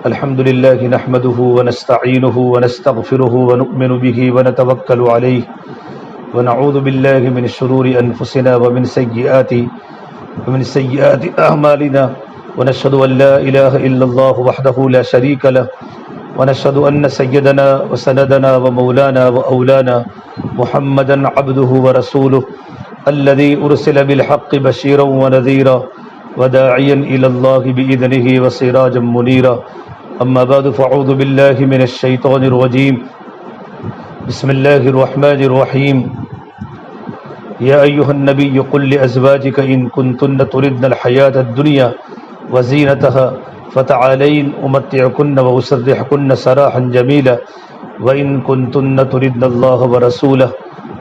الحمد لله نحمده ونستعينه ونستغفره ونؤمن به ونتوكل عليه ونعوذ بالله من شرور أنفسنا ومن سيئات أعمالنا ونشهد أن لا إله إلا الله وحده لا شريك له ونشهد أن سيدنا وسندنا ومولانا وأولانا محمدا عبده ورسوله الذي أرسل بالحق بشيرا ونذيرا وداعيا إلى الله بإذنه وسراجا منيرا أما بعد فأعوذ بالله من الشيطان الرجيم بسم الله الرحمن الرحيم يا أيها النبي قل لأزواجك إن كنتن تردن الحياة الدنيا وزينتها فتعالين أمتعكن وأسرحكن سراحا جميلا وإن كنتن تردن الله ورسوله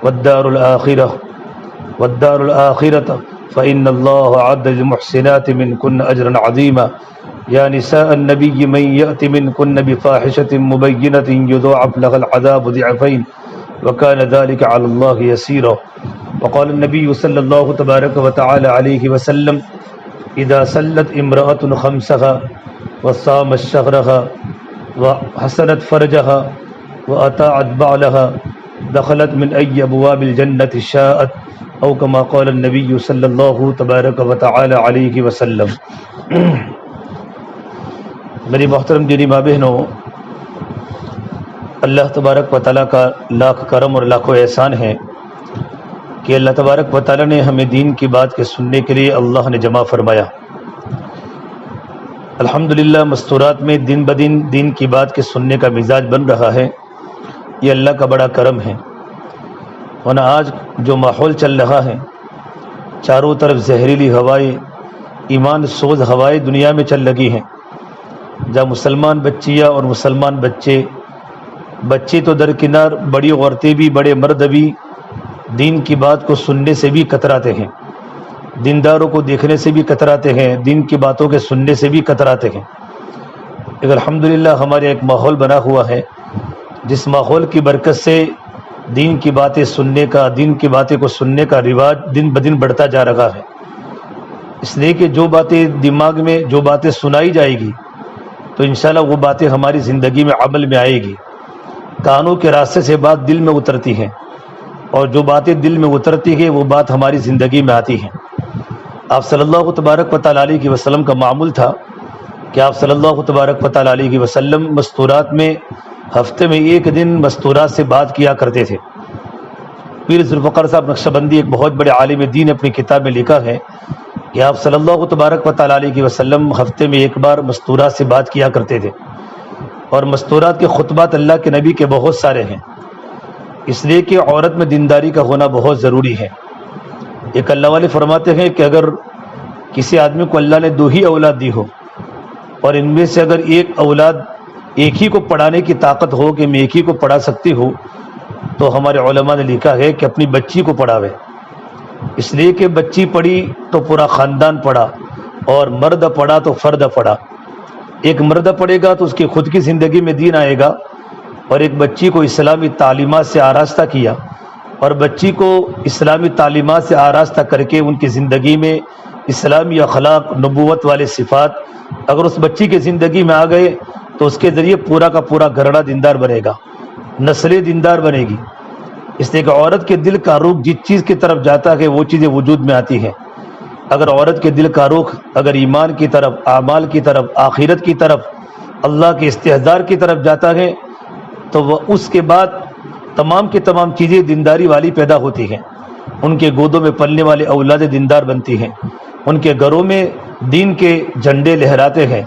والدار الآخرة فإن الله أعد للمحسنات منكن أجرا عظيما يا نساء النبي من يأت منكن بفاحشة مبينة يضاعف لها العذاب ضعفين وكان ذلك على الله يسيرا وقال النبي صلى الله تبارك وتعالى عليه وسلم إذا سلت امرأة خمسها وصامت شهرها وحسنت فرجها وأطاعت بعلها دخلت من أي أبواب الجنة شاءت او كما قال النبی صلی اللہ تبارک و تعالی علیہ وسلم۔ میری محترم دینی ماں بہنوں، اللہ تبارک و تعالیٰ کا لاکھ کرم اور لاکھوں احسان ہے کہ اللہ تبارک و تعالیٰ نے ہمیں دین کی بات کے سننے کے لیے اللہ نے جمع فرمایا۔ الحمدللہ مستورات میں دن بدن دین کی بات کے سننے کا مزاج بن رہا ہے، یہ اللہ کا بڑا کرم ہے۔ ورنہ آج جو ماحول چل رہا ہے، چاروں طرف زہریلی ہوائیں، ایمان سوز ہوائیں دنیا میں چل لگی ہیں، جہاں مسلمان بچیاں اور مسلمان بچے تو درکنار، بڑی عورتیں بھی بڑے مرد بھی دین کی بات کو سننے سے بھی کتراتے ہیں، دینداروں کو دیکھنے سے بھی کتراتے ہیں، دین کی باتوں کے سننے سے بھی کتراتے ہیں۔ لیکن الحمدللہ ہمارے ایک ماحول بنا ہوا ہے، جس ماحول کی برکت سے دین کی باتیں سننے کا، دین کی باتیں کو سننے کا رواج دن بدن بڑھتا جا رہا ہے۔ اس لیے کہ جو باتیں دماغ میں، جو باتیں سنائی جائے گی تو انشاءاللہ وہ باتیں ہماری زندگی میں عمل میں آئے گی۔ کانوں کے راستے سے بات دل میں اترتی ہے، اور جو باتیں دل میں اترتی ہیں وہ بات ہماری زندگی میں آتی ہیں۔ آپ صلی اللہ تبارک و تعالیٰ علیہ وسلم کا معمول تھا کہ آپ صلی اللہ تبارک و تعالیٰ علیہ وسلم مستورات میں ہفتے میں ایک دن مستورات سے بات کیا کرتے تھے۔ پیر ذوالفقار صاحب نقشبندی ایک بہت بڑے عالم دین اپنی کتاب میں لکھا ہے کہ آپ صلی اللہ تبارک و تعالیٰ علیہ وسلم ہفتے میں ایک بار مستورات سے بات کیا کرتے تھے، اور مستورات کے خطبات اللہ کے نبی کے بہت سارے ہیں، اس لیے کہ عورت میں دینداری کا ہونا بہت ضروری ہے۔ ایک اللہ والے فرماتے ہیں کہ اگر کسی آدمی کو اللہ نے 2 ہی اولاد دی ہو، اور ان میں سے اگر ایک اولاد ایک ہی کو پڑھانے کی طاقت ہو کہ میں ایک ہی کو پڑھا سکتی ہوں، تو ہمارے علماء نے لکھا ہے کہ اپنی بچی کو پڑھاوے، اس لیے کہ بچی پڑھی تو پورا خاندان پڑھا، اور مرد پڑھا تو فرد پڑھا۔ ایک مرد پڑھے گا تو اس کی خود کی زندگی میں دین آئے گا، اور ایک بچی کو اسلامی تعلیمات سے آراستہ کیا، اور بچی کو اسلامی تعلیمات سے آراستہ کر کے ان کی زندگی میں اسلامی اخلاق، نبوت والے صفات اگر اس بچی کی زندگی میں آ گئے تو اس کے ذریعے پورا کا پورا گھرانہ دیندار بنے گا، نسل دیندار بنے گی۔ اس لیے کہ عورت کے دل کا رخ جس چیز کی طرف جاتا ہے وہ چیزیں وجود میں آتی ہیں۔ اگر عورت کے دل کا رخ اگر ایمان کی طرف، اعمال کی طرف، آخرت کی طرف، اللہ کے استحضار کی طرف جاتا ہے تو وہ اس کے بعد تمام کی تمام چیزیں دینداری والی پیدا ہوتی ہیں۔ ان کے گودوں میں پلنے والے اولاد دیندار بنتی ہیں، ان کے گھروں میں دین کے جھنڈے لہراتے ہیں،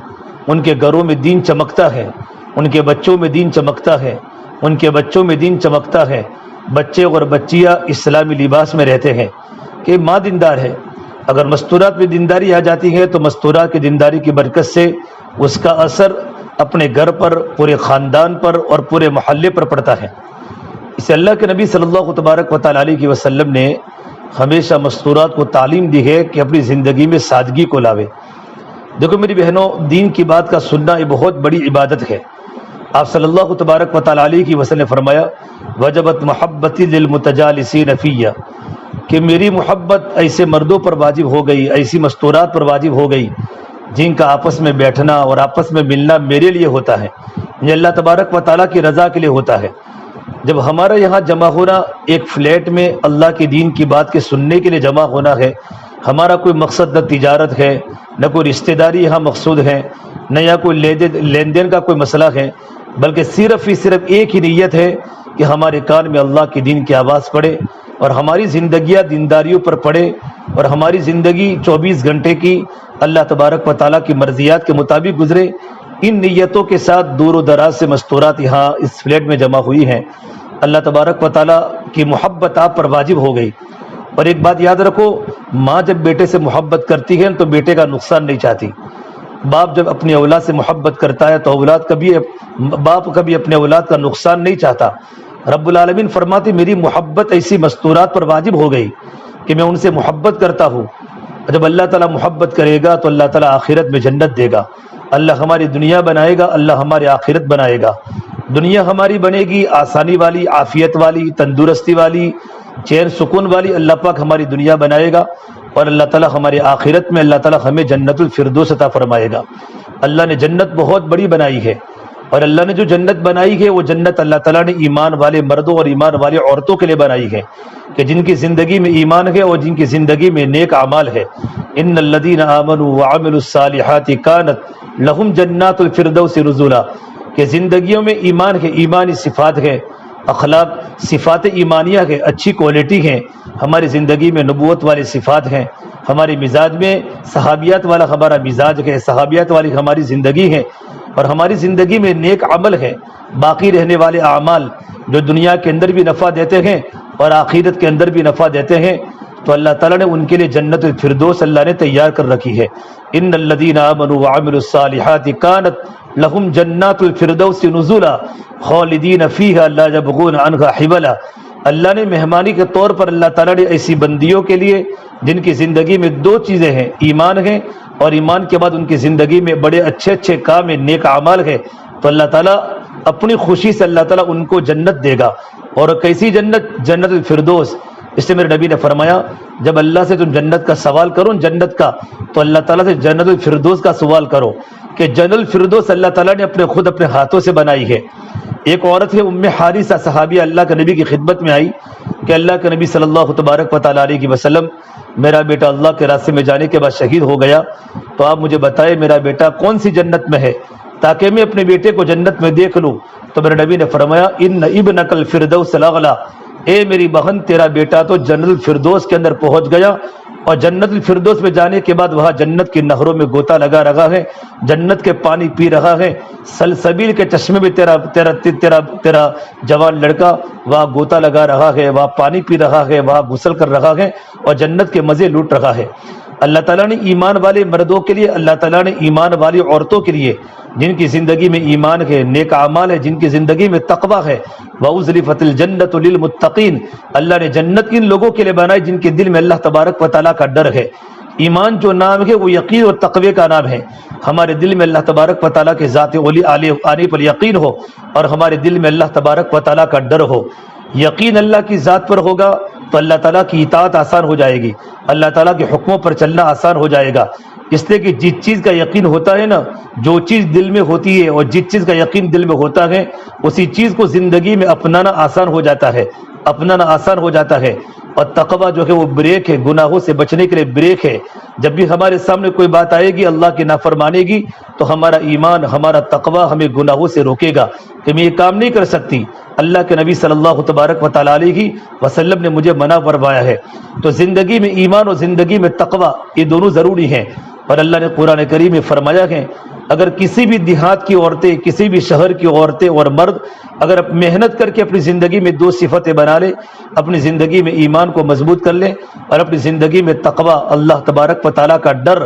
ان کے گھروں میں دین چمکتا ہے، ان کے بچوں میں دین چمکتا ہے، ان کے بچوں میں دین چمکتا ہے۔ بچے اور بچیاں اسلامی لباس میں رہتے ہیں کہ ماں دیندار ہے۔ اگر مستورات میں دینداری آ جاتی ہے تو مستورات کی دینداری کی برکت سے اس کا اثر اپنے گھر پر، پورے خاندان پر اور پورے محلے پر پڑتا ہے۔ اسے اللہ کے نبی صلی اللہ تبارک و تعالیٰ علیہ وسلم نے ہمیشہ مستورات کو تعلیم دی ہے کہ اپنی زندگی میں سادگی کو لاوے۔ دیکھو میری بہنوں، دین کی بات کا سننا یہ بہت بڑی عبادت ہے۔ آپ صلی اللہ تبارک و تعالیٰ علیہ وسلم نے فرمایا وجبت محبتی للمتجالسین فیہ، کہ میری محبت ایسے مردوں پر واجب ہو گئی، ایسی مستورات پر واجب ہو گئی جن کا آپس میں بیٹھنا اور آپس میں ملنا میرے لیے ہوتا ہے، یہ اللہ تبارک و تعالیٰ کی رضا کے لیے ہوتا ہے۔ جب ہمارا یہاں جمع ہونا ایک فلیٹ میں اللہ کے دین کی بات کے سننے کے لیے جمع ہونا ہے، ہمارا کوئی مقصد نہ تجارت ہے، نہ کوئی رشتہ داری یہاں مقصود ہے، نہ یا کوئی لین دین کا کوئی مسئلہ ہے، بلکہ صرف ایک ہی نیت ہے کہ ہمارے کان میں اللہ کے دین کی آواز پڑے اور ہماری زندگیاں دینداریوں پر پڑے اور ہماری زندگی 24 گھنٹے کی اللہ تبارک و تعالیٰ کی مرضیات کے مطابق گزرے۔ ان نیتوں کے ساتھ دور و دراز سے مستورات یہاں اس فلیٹ میں جمع ہوئی ہیں۔ اللہ تبارک و تعالیٰ کی محبت آپ پر واجب ہو گئی۔ اور ایک بات یاد رکھو، ماں جب بیٹے سے محبت کرتی ہے تو بیٹے کا نقصان نہیں چاہتی۔ باپ جب اپنی اولاد سے محبت کرتا ہے تو باپ کبھی اپنے اولاد کا نقصان نہیں چاہتا۔ رب العالمین فرماتے میری محبت ایسی مستورات پر واجب ہو گئی کہ میں ان سے محبت کرتا ہوں۔ جب اللہ تعالیٰ محبت کرے گا تو اللہ تعالیٰ آخرت میں جنت دے گا۔ اللہ ہماری دنیا بنائے گا، اللہ ہماری آخرت بنائے گا۔ دنیا ہماری بنے گی آسانی والی، عافیت والی، تندرستی والی، چین سکون والی، اللہ پاک ہماری دنیا بنائے گا، اور اللہ تعالیٰ ہماری آخرت میں اللہ تعالیٰ ہمیں جنت الفردوس عطا فرمائے گا۔ اللہ نے جنت بہت بڑی بنائی ہے، اور اللہ نے جو جنت بنائی ہے وہ جنت اللہ تعالیٰ نے ایمان والے مردوں اور ایمان والی عورتوں کے لیے بنائی ہے کہ جن کی زندگی میں ایمان ہے اور جن کی زندگی میں نیک اعمال ہے۔ ان الذین آمنوا وعملوا الصالحات کانت لہم جنات الفردوس نزلا، کہ زندگیوں میں ایمان ہے، ایمانی صفات ہے، اخلاق صفات ایمانیہ ہے، اچھی کوالٹی ہیں، ہماری زندگی میں نبوت والی صفات ہیں، ہمارے مزاج میں صحابیات والا ہمارا مزاج ہے، صحابیات والی ہماری زندگی ہے، اور ہماری زندگی میں نیک عمل ہے، باقی رہنے والے اعمال جو دنیا کے اندر بھی نفع دیتے ہیں اور آخرت کے اندر بھی نفع دیتے ہیں، تو اللہ تعالیٰ نے ان کے لیے جنت الفردوس اللہ نے تیار کر رکھی ہے۔ ان الذین آمنوا وعملوا الصالحات کانت لہم جنات الفردوس نزلا خالدین فیہا لا یبغون عنہا حولا۔ اللہ نے مہمانی کے طور پر اللہ تعالیٰ نے ایسی بندیوں کے لیے جن کی زندگی میں دو چیزیں ہیں، ایمان ہے اور ایمان کے بعد ان کی زندگی میں بڑے اچھے اچھے کام ہیں، نیک اعمال ہے، تو اللہ تعالیٰ اپنی خوشی سے اللہ تعالیٰ ان کو جنت دے گا۔ اور کیسی جنت؟ جنت الفردوس۔ اس سے میرے نبی نے فرمایا جب اللہ سے تم جنت کا سوال کرو جنت کا، تو اللہ تعالیٰ سے جنت الفردوس کا سوال کرو کہ جنت الفردوس اللہ تعالیٰ نے خود اپنے ہاتھوں سے بنائی ہے۔ ایک عورت ہے ام حارثہ صحابیہ اللہ کے نبی کی خدمت میں آئی کہ اللہ کے نبی صلی اللہ تبارک و تعالیٰ علیہ وسلم میرا بیٹا اللہ کے راستے میں جانے کے بعد شہید ہو گیا، تو آپ مجھے بتائیں میرا بیٹا کون سی جنت میں ہے تاکہ میں اپنے بیٹے کو جنت میں دیکھ لوں۔ تو میرے نبی نے فرمایا ان ابنک الفردوس الاعلی، اے میری بہن تیرا بیٹا تو جنت الفردوس کے اندر پہنچ گیا، اور جنت الفردوس میں جانے کے بعد وہاں جنت کی نہروں میں غوطہ لگا رہا ہے، جنت کے پانی پی رہا ہے، سلسبیل کے چشمے میں تیرا جوان لڑکا وہاں غوطہ لگا رہا ہے، وہاں پانی پی رہا ہے، وہاں غسل کر رہا ہے اور جنت کے مزے لوٹ رہا ہے۔ اللہ تعالیٰ نے ایمان والے مردوں کے لیے، اللہ تعالیٰ نے ایمان والی عورتوں کے لیے جن کی زندگی میں ایمان ہے، نیک اعمال ہے، جن کی زندگی میں تقویٰ ہے، وَأُزْلِفَتِ الْجَنَّةُ لِلْمُتَّقِينَ، اللہ نے جنت ان لوگوں کے لیے بنائی جن کے دل میں اللہ تبارک و تعالیٰ کا ڈر ہے۔ ایمان جو نام ہے وہ یقین اور تقوی کا نام ہے۔ ہمارے دل میں اللہ تبارک و تعالیٰ کے ذات اولی آنے پر یقین ہو اور ہمارے دل میں اللہ تبارک و تعالیٰ کا ڈر ہو۔ یقین اللہ کی ذات پر ہوگا تو اللہ تعالیٰ کی اطاعت آسان ہو جائے گی، اللہ تعالیٰ کے حکموں پر چلنا آسان ہو جائے گا۔ اس لیے کہ جس چیز کا یقین ہوتا ہے نا، جو چیز دل میں ہوتی ہے اور جس چیز کا یقین دل میں ہوتا ہے اسی چیز کو زندگی میں اپنانا آسان ہو جاتا ہے، اپنانا آسان ہو جاتا ہے۔ اور تقویٰ جو ہے وہ بریک ہے، گناہوں سے بچنے کے لیے بریک ہے۔ جب بھی ہمارے سامنے کوئی بات آئے گی اللہ کی نافرمانی کی تو ہمارا ایمان، ہمارا تقویٰ ہمیں گناہوں سے روکے گا کہ میں یہ کام نہیں کر سکتی، اللہ کے نبی صلی اللہ تبارک و تعالیٰ علیہ وسلم نے مجھے منع فرمایا ہے۔ تو زندگی میں ایمان اور زندگی میں تقویٰ یہ دونوں ضروری ہیں۔ اور اللہ نے قرآن کریم میں فرمایا ہے اگر کسی بھی دیہات کی عورتیں، کسی بھی شہر کی عورتیں اور مرد اگر محنت کر کے اپنی زندگی میں دو صفتیں بنا لے، اپنی زندگی میں ایمان کو مضبوط کر لے اور اپنی زندگی میں تقویٰ، اللہ تبارک و تعالیٰ کا ڈر،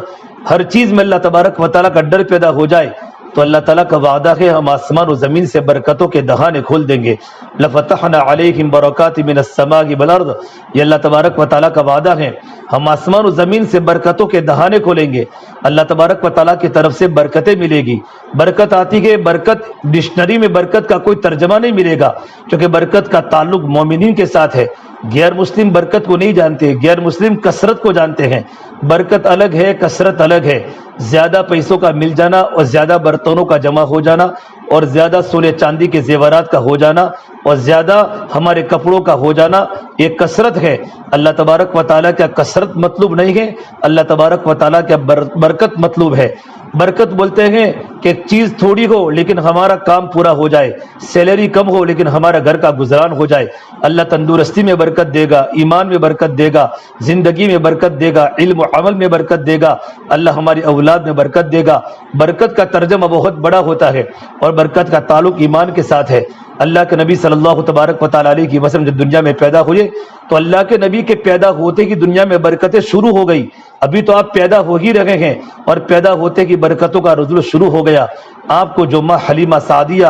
ہر چیز میں اللہ تبارک و تعالیٰ کا ڈر پیدا ہو جائے، تو اللہ تعالیٰ کا وعدہ ہے ہم آسمان و زمین سے برکتوں کے دہانے کھول دیں گے۔ لفتحنا علیہم برکات من السماء والارض، یہ اللہ تبارک و تعالیٰ کا وعدہ ہے ہم آسمان و زمین سے برکتوں کے دہانے کھولیں گے۔ اللہ تبارک و تعالیٰ کی طرف سے برکتیں ملے گی۔ برکت آتی ہے، برکت ڈکشنری میں برکت کا کوئی ترجمہ نہیں ملے گا، کیونکہ برکت کا تعلق مومنین کے ساتھ ہے غیر مسلم برکت کو نہیں جانتے، غیر مسلم کثرت کو جانتے ہیں۔ برکت الگ ہے، کثرت الگ ہے۔ زیادہ پیسوں کا مل جانا اور زیادہ برتنوں کا جمع ہو جانا اور زیادہ سونے چاندی کے زیورات کا ہو جانا اور زیادہ ہمارے کپڑوں کا ہو جانا، یہ کثرت ہے۔ اللہ تبارک و تعالیٰ کا کثرت مطلوب نہیں ہے، اللہ تبارک و تعالیٰ کا برکت مطلوب ہے۔ برکت بولتے ہیں کہ ایک چیز تھوڑی ہو لیکن ہمارا کام پورا ہو جائے، سیلری کم ہو لیکن ہمارا گھر کا گزران ہو جائے۔ اللہ تندرستی میں برکت دے گا، ایمان میں برکت دے گا، زندگی میں برکت دے گا، علم و عمل میں برکت دے گا، اللہ ہماری اولاد میں برکت دے گا۔ برکت کا ترجمہ بہت بڑا ہوتا ہے اور برکت کا تعلق ایمان کے ساتھ ہے۔ اللہ کے نبی صلی اللہ تبارک و تعالیٰ علیہ وسلم جب دنیا میں پیدا ہوئے تو اللہ کے نبی کے پیدا ہوتے کی دنیا میں برکتیں شروع ہو گئی۔ ابھی تو آپ پیدا ہو ہی رہے ہیں اور پیدا ہوتے کی برکتوں کا نزول شروع ہو گیا۔ آپ کو جو ماں حلیمہ سعدیہ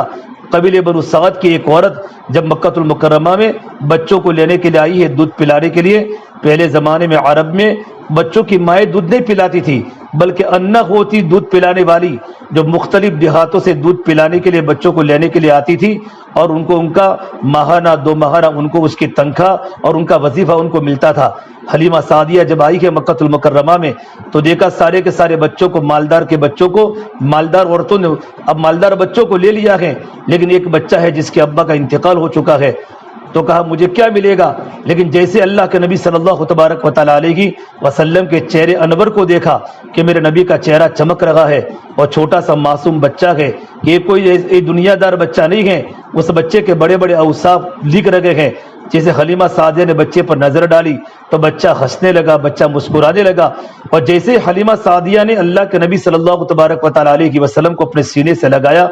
قبیلے بنو سعد کی ایک عورت جب مکۃ المکرمہ میں بچوں کو لینے کے لیے آئی ہے، دودھ پلانے کے لیے، پہلے زمانے میں عرب میں بچوں کی مائیں دودھ نہیں پلاتی تھی بلکہ انا ہوتی دودھ پلانے والی جو مختلف دیہاتوں سے دودھ پلانے کے لیے بچوں کو لینے کے لیے آتی تھی، اور ان کو ان کا ماہانہ دو ماہانہ ان کو اس کی تنخواہ اور ان کا وظیفہ ان کو ملتا تھا۔ حلیمہ سعدیہ جب آئی ہے مکۃ المکرمہ میں تو دیکھا سارے کے سارے بچوں کو، مالدار کے بچوں کو، مالدار عورتوں نے اب مالدار بچوں کو لے لیا ہے، لیکن ایک بچہ ہے جس کے ابا کا انتقال ہو چکا ہے، تو کہا مجھے کیا ملے گا؟ لیکن جیسے اللہ کے نبی صلی اللہ تبارک و تعالیٰ علیہ وسلم کے چہرے انور کو دیکھا کہ میرے نبی کا چہرہ چمک رہا ہے اور چھوٹا سا معصوم بچہ ہے، یہ کوئی دنیا دار بچہ نہیں ہے، اس بچے کے بڑے بڑے اوصاف لکھ رہے ہیں۔ جیسے حلیمہ سعدیہ نے بچے پر نظر ڈالی تو بچہ ہنسنے لگا، بچہ مسکرانے لگا، اور جیسے حلیمہ سعدیہ نے اللہ کے نبی صلی اللہ تبارک و تعالیٰ علیہ وسلم کو اپنے سینے سے لگایا،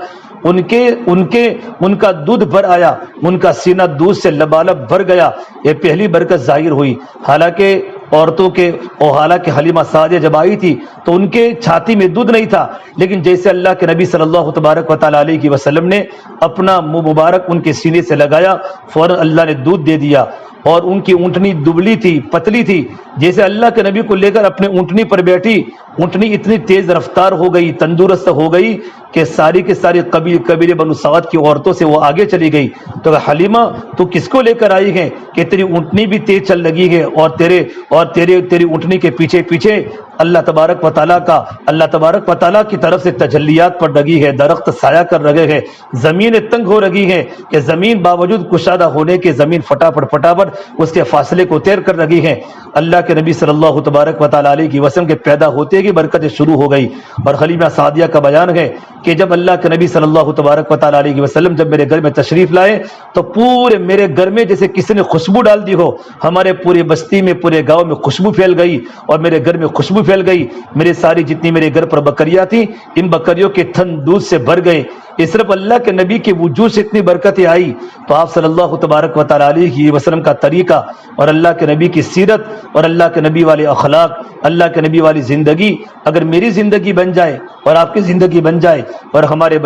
ان کا دودھ بھر آیا، ان کا سینہ دودھ سے لبالب بھر گیا۔ یہ پہلی برکت ظاہر ہوئی۔ حالانکہ حالانکہ حلیمہ سعدیہ جب آئی تھی تو ان کے چھاتی میں دودھ نہیں تھا، لیکن جیسے اللہ کے نبی صلی اللہ تبارک و تعالیٰ علیہ وسلم نے اپنا منہ مبارک ان کے سینے سے لگایا، فوراً اللہ نے دودھ دے دیا، اور ان کی اونٹنی دبلی تھی، پتلی تھی۔ جیسے اللہ کے نبی کو لے کر اپنے اونٹنی پر بیٹھی، اونٹنی اتنی تیز رفتار ہو گئی، تندرست ہو گئی کہ ساری کے ساری قبیلے بنو سعد کی عورتوں سے وہ آگے چلی گئی۔ تو حلیمہ تو کس کو لے کر آئی ہے کہ تیری اونٹنی بھی تیز چل لگی ہے اور تیری اونٹنی کے پیچھے پیچھے اللہ تبارک و تعالیٰ کی طرف سے تجلیات پر لگی ہے، درخت سایہ کر رہے ہیں، زمین تنگ ہو رہی ہے کہ زمین باوجود کشادہ ہونے کے زمین فٹافٹ اس کے فاصلے کو طے کر رہی ہے۔ اللہ کے نبی صلی اللہ تبارک و تعالیٰ علیہ وسلم کے پیدا ہوتے کی برکتیں شروع ہو گئی۔ اور حلیمہ سعدیہ کا بیان ہے کہ جب اللہ کے نبی صلی اللہ تبارک و تعالیٰ علیہ وسلم جب میرے گھر میں تشریف لائے تو پورے میرے گھر میں جیسے کسی نے خوشبو ڈال دی ہو، ہمارے پوری بستی میں، پورے گاؤں میں خوشبو پھیل گئی اور میرے گھر میں خوشبو پھیل گئی۔ میرے ساری جتنی میرے گھر پر بکریاں تھیں، ان بکریوں کے تھن دودھ سے بھر گئے۔ اس صرف اللہ کے نبی کے وجود سے اتنی برکتیں آئی۔ تو آپ صلی اللہ تبارک و تعالیٰ علیہ وسلم کا طریقہ اور اللہ کے نبی کی سیرت اور اللہ کے نبی والے اخلاق، اللہ کے نبی والی زندگی اگر میری زندگی بن جائے اور آپ کی زندگی بن جائے اور ہمارے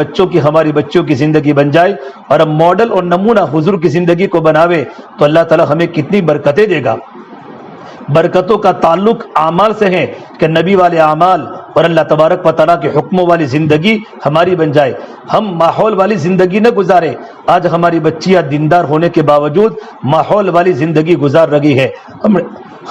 ہماری بچوں کی زندگی بن جائے اور ہم ماڈل اور نمونہ حضور کی زندگی کو بناوے تو اللہ تعالیٰ ہمیں کتنی برکتیں دے گا۔ برکتوں کا تعلق اعمال سے ہے کہ نبی والے اعمال اور اللہ تبارک و تعالیٰ کے حکموں والی زندگی ہماری بن جائے، ہم ماحول والی زندگی نہ گزارے۔ آج ہماری بچیاں دیندار ہونے کے باوجود ماحول والی زندگی گزار رہی ہے۔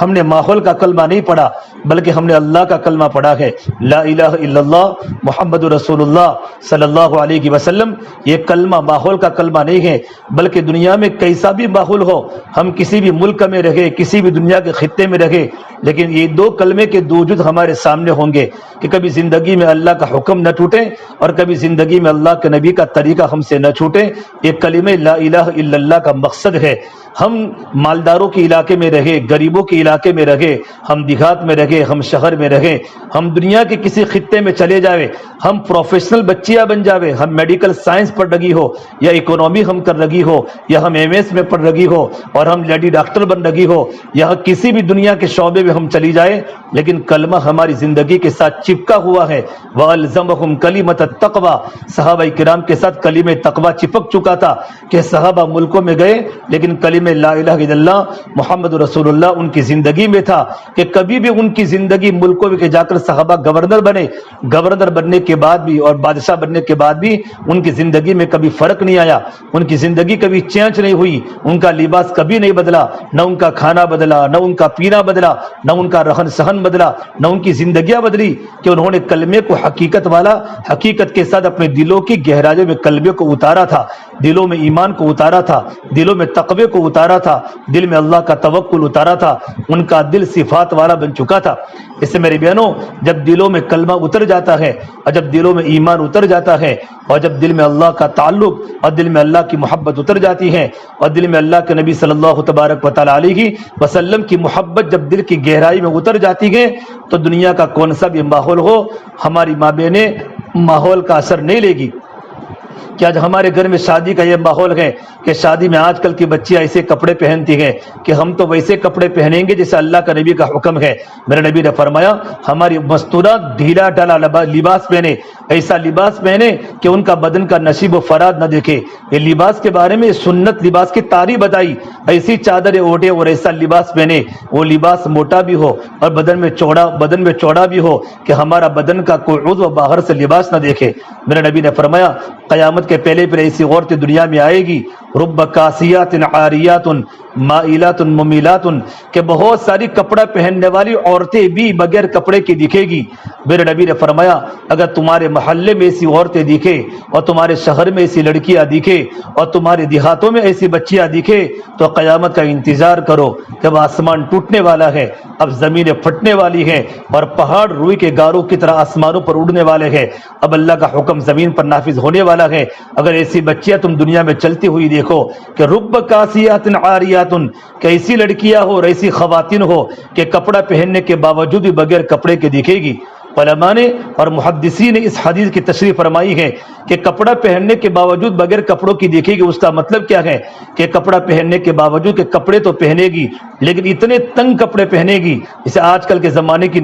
ہم نے ماحول کا کلمہ نہیں پڑھا بلکہ ہم نے اللہ کا کلمہ پڑھا ہے، لا الہ الا اللہ محمد رسول اللہ صلی اللہ علیہ وسلم۔ یہ کلمہ ماحول کا کلمہ نہیں ہے بلکہ دنیا میں کیسا بھی ماحول ہو، ہم کسی بھی ملک میں رہے، کسی بھی دنیا کے خطے میں رہے، لیکن یہ دو کلمے کے دو وجود ہمارے سامنے ہوں گے کہ کبھی زندگی میں اللہ کا حکم نہ ٹوٹے اور کبھی زندگی میں اللہ کے نبی کا طریقہ ہم سے نہ چھوٹے۔ یہ کلمہ لا الہ الا اللہ کا مقصد ہے۔ ہم مالداروں کے علاقے میں رہے، غریبوں کے علاقے میں رہے، ہم دیہات میں رہے، ہم شہر میں رہے، ہم دنیا کے کسی خطے میں چلے جاوے، ہم پروفیشنل بچیاں بن جاوے، ہم میڈیکل سائنس پڑھ رہی ہو یا اکنومی ہم کر رہی ہو یا ہم ایم ایس میں پڑھ رہی ہو اور ہم لیڈی ڈاکٹر بن رہی ہو یا کسی بھی دنیا کے شعبے میں ہم چلی جائے، لیکن کلمہ ہماری زندگی کے ساتھ چپکا ہوا ہے۔ وَأَلْزَمَهُمْ كَلِمَةَ التَّقْوَى، صحابہ کرام کے ساتھ کلمہ تقوی چپک چکا تھا کہ صحابہ ملکوں میں گئے لیکن کلمہ کلمہ لا الہ الا اللہ محمد رسول اللہ ان کی زندگی میں تھا کہ کبھی بھی ان کی زندگی ملکوں میں جا کر صحابہ گورنر بنے، گورنر بننے کے بعد بھی اور بادشاہ بننے کے بعد بھی ان کی زندگی میں کبھی فرق نہیں آیا، ان کی زندگی کبھی چینج نہیں ہوئی، ان کا لباس کبھی نہیں بدلا، نہ ان کا کھانا بدلا، نہ ان کا پینا بدلا، نہ ان کا رہن سہن بدلا، نہ ان کی زندگیاں بدلی، کہ انہوں نے کلمے کو حقیقت والا، حقیقت کے ساتھ اپنے دلوں کی گہرائیوں میں کلمے کو اتارا تھا، دلوں میں ایمان کو اتارا تھا، دلوں میں تقوی کو اتارا تھا، دل میں اللہ کا توکل اتارا تھا، ان کا دل صفات والا بن چکا تھا۔ اس سے میری بہنوں، جب دلوں میں کلمہ اتر جاتا ہے اور جب دلوں میں ایمان اتر جاتا ہے اور جب دل میں اللہ کا تعلق اور دل میں اللہ کی محبت اتر جاتی ہے اور دل میں اللہ کے نبی صلی اللہ تبارک و تعالی علیہ وسلم کی محبت جب دل کی گہرائی میں اتر جاتی ہے تو دنیا کا کون سا بھی ماحول ہو ہماری ماں بہنیں ماحول کا اثر نہیں لے گی۔ کہ آج ہمارے گھر میں شادی کا یہ ماحول ہے کہ شادی میں آج کل کی بچیاں ایسے کپڑے پہنتی ہیں کہ ہم تو ویسے کپڑے پہنیں گے جیسے اللہ کا نبی کا حکم ہے۔ میرے نبی نے فرمایا ہماری مستورات ڈھیلا ڈالا لباس پہنے، ایسا لباس پہنے کہ ان کا بدن کا نشیب و فراد نہ دیکھے۔ یہ لباس کے بارے میں سنت لباس کی تعریف بتائی، ایسی چادر اوڑھے اور ایسا لباس پہنے وہ لباس موٹا بھی ہو اور بدن میں چوڑا بھی ہو کہ ہمارا بدن کا کوئی عضو باہر سے لباس نہ دیکھے۔ میرے نبی نے فرمایا قیامت کے پہلے پھر ایسی عورتیں دنیا میں آئے گی رب کاسیات عاریات مائلات ممیلات، کہ بہت ساری کپڑا پہننے والی عورتیں بھی بغیر کپڑے کی دکھے گی۔ میرے نبی نے فرمایا اگر تمہارے محلے میں ایسی عورتیں دکھے اور تمہارے شہر میں ایسی لڑکیاں دکھے اور تمہارے دیہاتوں میں ایسی بچیاں دکھے تو قیامت کا انتظار کرو کہ اب آسمان ٹوٹنے والا ہے، اب زمینیں پھٹنے والی ہے اور پہاڑ روئی کے گاروں کی طرح آسمانوں پر اڑنے والے ہیں، اب اللہ کا حکم زمین پر نافذ ہونے والا ہے۔ اگر ایسی بچیاں تم دنیا میں چلتی ہوئی دیکھو کہ رب کاسیات عاریات، کہ ایسی لڑکیاں ہو اور ایسی خواتین ہو کہ کپڑا پہننے کے باوجود بھی بغیر کپڑے کے دکھے گی۔ علماء نے اور محدثین نے اس حدیث کی تشریح فرمائی ہے کہ کپڑا پہننے کے باوجود بغیر کپڑوں کی دیکھے گی، اس کا مطلب کیا ہے کہ کپڑا پہننے کے باوجود کہ کپڑے تو پہنے گی لیکن اتنے تنگ کپڑے پہنے گی جیسے آج کل کے زمانے کی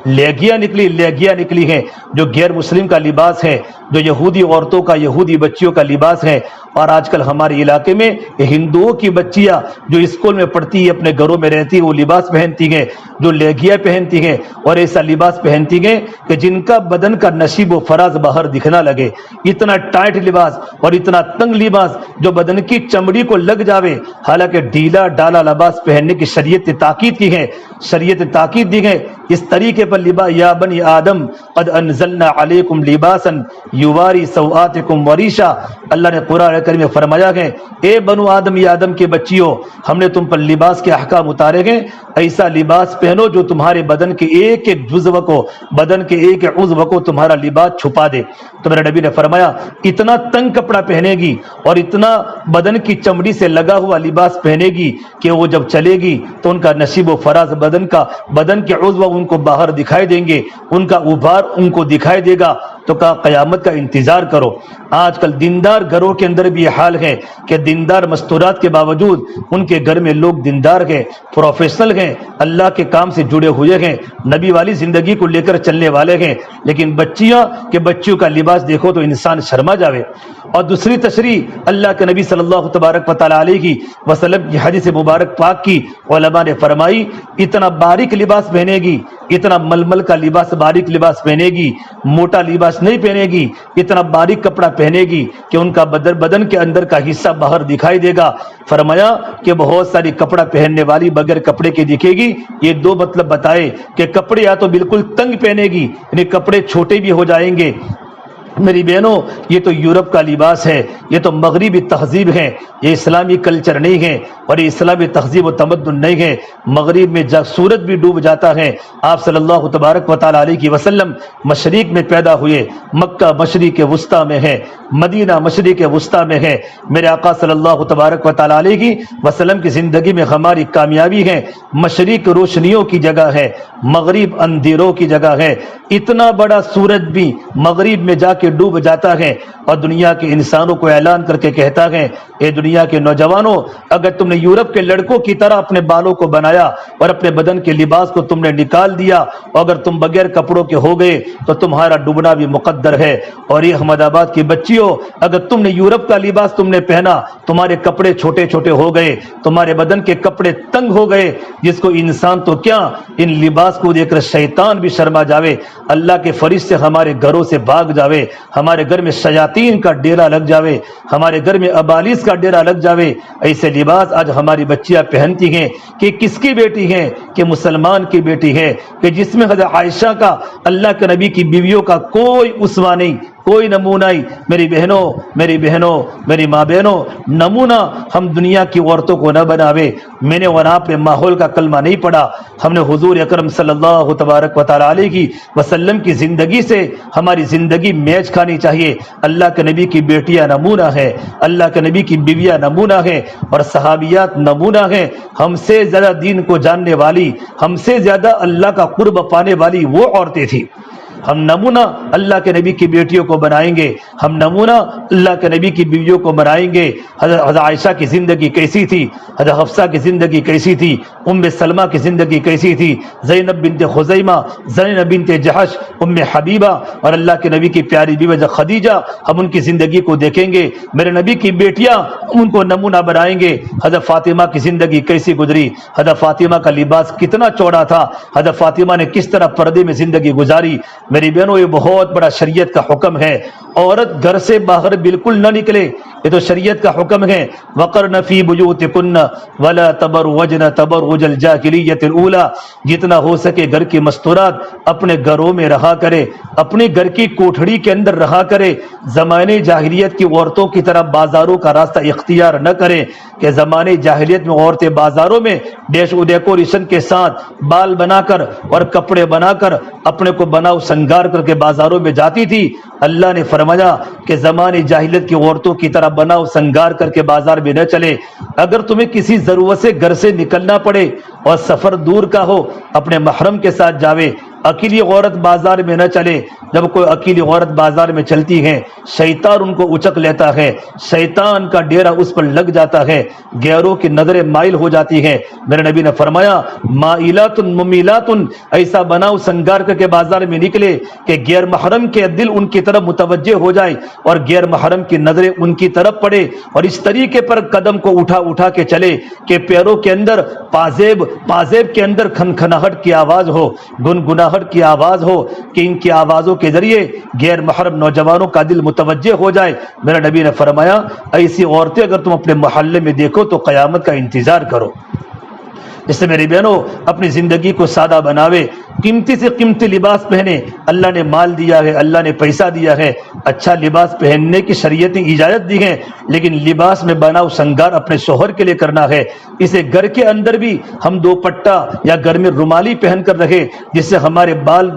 لیگیاں نکلی ہیں، جو غیر مسلم کا لباس ہے، جو یہودی عورتوں کا، یہودی بچیوں کا لباس ہے۔ اور آج کل ہمارے علاقے میں ہندوؤں کی بچیاں جو اسکول میں پڑھتی ہے، اپنے گھروں میں رہتی ہے، وہ لباس پہنتی ہیں، جو لیگیاں پہنتی ہیں اور ایسا لباس پہنتی ہیں کہ جن کا بدن کا نشیب و فراز باہر دکھنا لگے، اتنا ٹائٹ لباس اور اتنا تنگ لباس جو بدن کی چمڑی کو لگ جاوے۔ حالانکہ ڈھیلا ڈالا لباس پہننے کی شریعت نے تاکید کی ہے، شریعت نے تاکید دی ہے اس طریقے پر یا بنی آدم قد انزلنا علیکم لباسا یواری سوآتکم وریشا، اللہ نے قرآن کریم میں فرمایا ہے اے بنو آدم، یا آدم کے بچیوں، ہم نے تم پر لباس کے احکام اتارے ہیں، ایسا لباس پہنو جو تمہارے بدن کے ایک ایک جزو کو، بدن کے ایک ایک عضو کو تمہارا لباس چھپا دے۔ تو میرے نبی نے فرمایا اتنا تنگ کپڑا پہنے گی اور اتنا بدن کی چمڑی سے لگا ہوا لباس پہنے گی کہ وہ جب چلے گی تو ان کا نشیب و فراز بدن کے عضو ان کو باہر دکھائی دیں گے، ان کا ابھار ان کو دکھائی دے گا۔ تو کہا قیامت کا انتظار کرو۔ آج کل دیندار گھروں کے اندر بھی یہ حال ہے کہ دیندار مستورات کے باوجود ان کے گھر میں لوگ دیندار ہیں، پروفیشنل ہیں، اللہ کے کام سے جڑے ہوئے ہیں، نبی والی زندگی کو لے کر چلنے والے ہیں، لیکن بچیوں کا لباس دیکھو تو انسان شرما جاوے۔ اور دوسری تشریح اللہ کے نبی صلی اللہ تبارک و تعالی علیہ وسلم کی حدیث مبارک پاک کی علماء نے فرمائی اتنا باریک لباس پہنے گی، اتنا ململ کا لباس، باریک لباس پہنے گی، موٹا لباس نہیں پہنے گی، اتنا باریک کپڑا پہنے گی کہ ان کا بدن کے اندر کا حصہ باہر دکھائی دے گا۔ فرمایا کہ بہت ساری کپڑا پہننے والی بغیر کپڑے کے دکھے گی۔ یہ دو مطلب بتائے کہ کپڑے یا تو بالکل تنگ پہنے گی، یعنی کپڑے چھوٹے بھی ہو جائیں گے۔ میری بہنوں، یہ تو یورپ کا لباس ہے، یہ تو مغربی تہذیب ہے، یہ اسلامی کلچر نہیں ہے اور یہ اسلامی تہذیب و تمدن نہیں ہے۔ مغرب میں جب سورج بھی ڈوب جاتا ہے، آپ صلی اللہ تبارک و تعالی علیہ وسلم مشرق میں پیدا ہوئے، مکہ مشرق وسطی میں ہے، مدینہ مشرق وسطی میں ہے۔ میرے آقا صلی اللہ تبارک و تعالی علیہ وسلم کی زندگی میں ہماری کامیابی ہے، مشرق روشنیوں کی جگہ ہے، مغرب اندھیروں کی جگہ ہے۔ اتنا بڑا سورج بھی مغرب میں جا کے کے ڈوب جاتا ہے اور دنیا کے انسانوں کو اعلان کر کے کہتا ہے اے دنیا کے نوجوانوں، اگر تم نے یورپ کے لڑکوں کی طرح اپنے بالوں کو بنایا اور اپنے بدن کے لباس کو تم نے نکال دیا، اور اگر تم بغیر کپڑوں کے ہو گئے تو تمہارا ڈوبنا بھی مقدر ہے۔ اور یہ احمد آباد کی بچیوں، اگر تم نے یورپ کا لباس تم نے پہنا، تمہارے کپڑے چھوٹے چھوٹے ہو گئے، تمہارے بدن کے کپڑے تنگ ہو گئے، جس کو انسان تو کیا ان لباس کو دیکھ کر شیطان بھی شرما جاوے، اللہ کے فرشتے ہمارے گھروں سے بھاگ جاوے، ہمارے گھر میں شیاطین کا ڈیرا لگ جاوے، ہمارے گھر میں ابالیس کا ڈیرا لگ جاوے۔ ایسے لباس آج ہماری بچیاں پہنتی ہیں کہ کس کی بیٹی ہے؟ کہ مسلمان کی بیٹی ہے، کہ جس میں حضرت عائشہ کا، اللہ کے نبی کی بیویوں کا کوئی اسوہ نہیں، کوئی نمونہ نہیں۔ میری بہنوں میری ماں بہنوں، نمونہ ہم دنیا کی عورتوں کو نہ بناوے۔ میں نے اور آپ نے ماحول کا کلمہ نہیں پڑھا، ہم نے حضور اکرم صلی اللہ تبارک و تعالی علیہ وسلم کی زندگی سے ہماری زندگی میچ کھانی چاہیے۔ اللہ کے نبی کی بیٹیاں نمونہ ہے، اللہ کے نبی کی بیویاں نمونہ ہے، اور صحابیات نمونہ ہیں۔ ہم سے زیادہ دین کو جاننے والی، ہم سے زیادہ اللہ کا قرب پانے والی وہ عورتیں تھیں۔ ہم نمونہ اللہ کے نبی کی بیٹیوں کو بنائیں گے، ہم نمونہ اللہ کے نبی کی بیویوں کو بنائیں گے۔ حضرت عائشہ کی زندگی کیسی تھی، حضرت حفصہ کی زندگی کیسی تھی، ام سلمہ کی زندگی کیسی تھی، زینب بنت خزیمہ، زینب بنت جحش، ام حبیبہ، اور اللہ کے نبی کی پیاری بیوی خدیجہ، ہم ان کی زندگی کو دیکھیں گے۔ میرے نبی کی بیٹیاں، ان کو نمونہ بنائیں گے۔ حضرت فاطمہ کی زندگی کیسی گزری، حضرت فاطمہ کا لباس کتنا چوڑا تھا، حضرت فاطمہ نے کس طرح پردے میں زندگی گزاری۔ میری بہنوں، یہ بہت بڑا شریعت کا حکم ہے، عورت گھر سے باہر بالکل نہ نکلے، یہ تو شریعت کا حکم ہے۔ وقرن فی بیوتکن ولا تبرجن تبرج الجاہلیۃ الاولی، جتنا ہو سکے گھر کی مستورات اپنے گھروں میں رہا کرے، اپنے گھر کی کوٹھڑی کے اندر رہا کرے۔ زمانے جاہلیت کی عورتوں کی طرح بازاروں کا راستہ اختیار نہ کریں کہ زمانے جاہلیت میں عورتیں بازاروں میں ڈیکوریشن کے ساتھ بال بنا کر اور کپڑے بنا کر اپنے کو بناؤ سنگار کر کے بازاروں میں جاتی تھی۔ اللہ نے فرمایا کہ زمانے جاہلیت کی عورتوں کی طرح بناؤ سنگار کر کے بازار میں نہ چلے۔ اگر تمہیں کسی ضرورت سے گھر سے نکلنا پڑے اور سفر دور کا ہو، اپنے محرم کے ساتھ جاوے۔ اکیلی عورت بازار میں نہ چلے۔ جب کوئی اکیلی عورت بازار میں چلتی ہے، شیطان ان کو اچک لیتا ہے، شیطان کا ڈیرا اس پر لگ جاتا ہے، غیروں کی نظریں مائل ہو جاتی ہیں۔ میرے نبی نے فرمایا مائلات ممیلات، ایسا بناؤ سنگار کر کے بازار میں نکلے کہ غیر محرم کے دل ان کی طرف متوجہ ہو جائے اور غیر محرم کی نظریں ان کی طرف پڑے، اور اس طریقے پر قدم کو اٹھا کے چلے کہ پیروں کے اندر پازیب کے اندر کھنکھناہٹ کی آواز ہو، گنگناہٹ کی آواز ہو، کہ ان کی آوازوں کے ذریعے غیر محرم نوجوانوں کا دل متوجہ ہو جائے۔ میرے نبی نے فرمایا ایسی عورتیں اگر تم اپنے محلے میں دیکھو تو قیامت کا انتظار کرو۔ اس سے میری بہنوں، اپنی زندگی کو سادہ بناوے، قیمتی سے قیمتی لباس پہنے۔ اللہ نے مال دیا ہے، اللہ نے پیسہ دیا ہے، اچھا لباس پہننے کی شریعت نے اجازت دی ہے، لیکن لباس میں بناؤ سنگار اپنے شوہر کے لیے کرنا ہے۔ اسے گھر کے اندر بھی ہم دوپٹہ یا گھر میں رومالی پہن کر رہے، جس سے ہمارے بال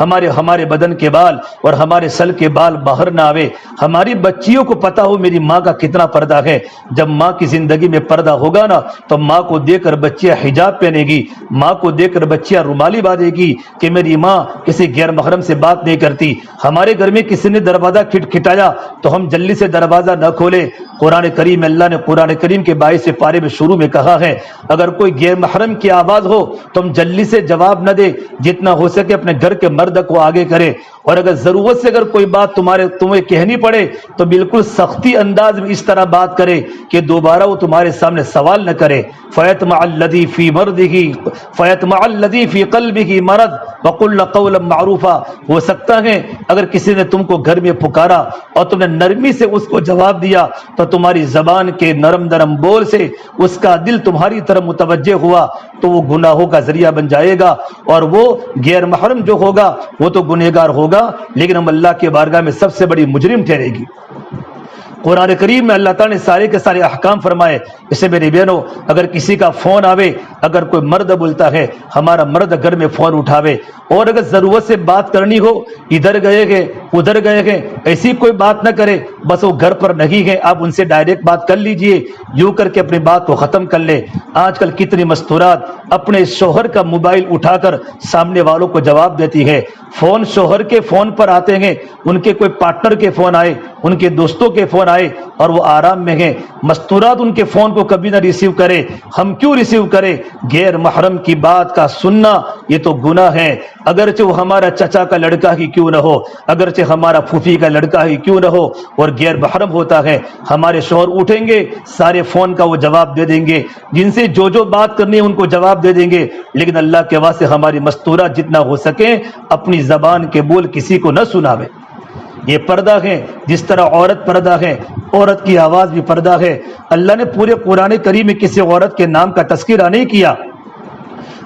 ہمارے بدن کے بال اور ہمارے سل کے بال باہر نہ آوے۔ ہماری بچیوں کو پتا ہو میری ماں کا کتنا پردہ ہے۔ جب ماں کی زندگی میں پردہ ہوگا نا تو ماں کو دیکھ کر بچیاں حجاب پہنے گی، ماں کو دیکھ کر بچیاں رومالی باندھے گی کہ میری ماں کسی غیر محرم سے بات نہیں کرتی۔ ہمارے گھر میں کسی نے دروازہ کھٹکھٹایا تو ہم جلدی سے دروازہ نہ کھولے۔ قرآن کریم، اللہ نے قرآن کریم کے 22 پارے میں شروع میں کہا ہے اگر کوئی غیر محرم کی آواز ہو تو ہم جلدی سے جواب نہ دے، جتنا ہو سکے اپنے گھر کے مرد کو آگے کرے، اور اگر ضرورت سے اگر کوئی بات تمہیں کہنی پڑے تو بالکل سختی انداز میں اس طرح بات کرے کہ دوبارہ وہ تمہارے سامنے سوال نہ کرے۔ فَيَطْمَعَ الَّذِي فِي قَلْبِهِ مَرَضٌ وَقُلْنَ قَوْلًا مَّعْرُوفًا۔ ہو سکتا ہے اگر کسی نے تم کو گھر میں پکارا اور تم نے نرمی سے اس کو جواب دیا تو تمہاری زبان کے نرم بول سے اس کا دل تمہاری طرف متوجہ ہوا تو وہ گناہوں کا ذریعہ بن جائے گا، اور وہ غیر محرم جو ہوگا وہ تو گنہگار ہوگا، لیکن ہم اللہ کے بارگاہ میں سب سے بڑی مجرم ٹھہرے گی۔ قرآن کریم میں اللہ تعالیٰ نے سارے کے سارے احکام فرمائے. اسے میری بہنوں اگر کسی کا فون آوے, اگر کوئی مرد بولتا ہے ہمارا مرد گھر میں فون اٹھاوے, اور اگر ضرورت سے بات کرنی ہو ادھر گئے گے ادھر گئے گے ایسی کوئی بات نہ کرے, بس وہ گھر پر نہیں ہے آپ ان سے ڈائریکٹ بات کر لیجئے, یوں کر کے اپنی بات کو ختم کر لے. آج کل کتنی مستورات اپنے شوہر کا موبائل اٹھا کر سامنے والوں کو جواب دیتی ہے. فون شوہر کے فون پر آتے ہیں, ان کے کوئی پارٹنر کے فون آئے, ان کے دوستوں کے فون آئے اور وہ آرام میں ہیں. مستورات ان کے فون کو کبھی نہ ریسیو کرے. ہم کیوں ریسیو کرے؟ غیر محرم کی بات کا سننا یہ تو گناہ ہے, اگرچہ وہ ہمارا چچا کا لڑکا ہی کیوں نہ ہو, اگرچہ ہمارا پھوپھی کا لڑکا ہی کیوں نہ ہو, اور غیر محرم ہوتا ہے. ہمارے شوہر اٹھیں گے سارے فون کا وہ جواب دے دیں گے, جن سے جو بات کرنی ہے ان کو جواب دے دیں گے. لیکن اللہ کے واسطے ہماری مستورات جتنا ہو سکے اپنی زبان کے بول کسی کو نہ سناوے. یہ پردہ ہے, جس طرح عورت پردہ ہے, عورت کی آواز بھی پردہ ہے. اللہ نے پورے قرآن کریم میں کسی عورت کے نام کا تذکرہ نہیں کیا.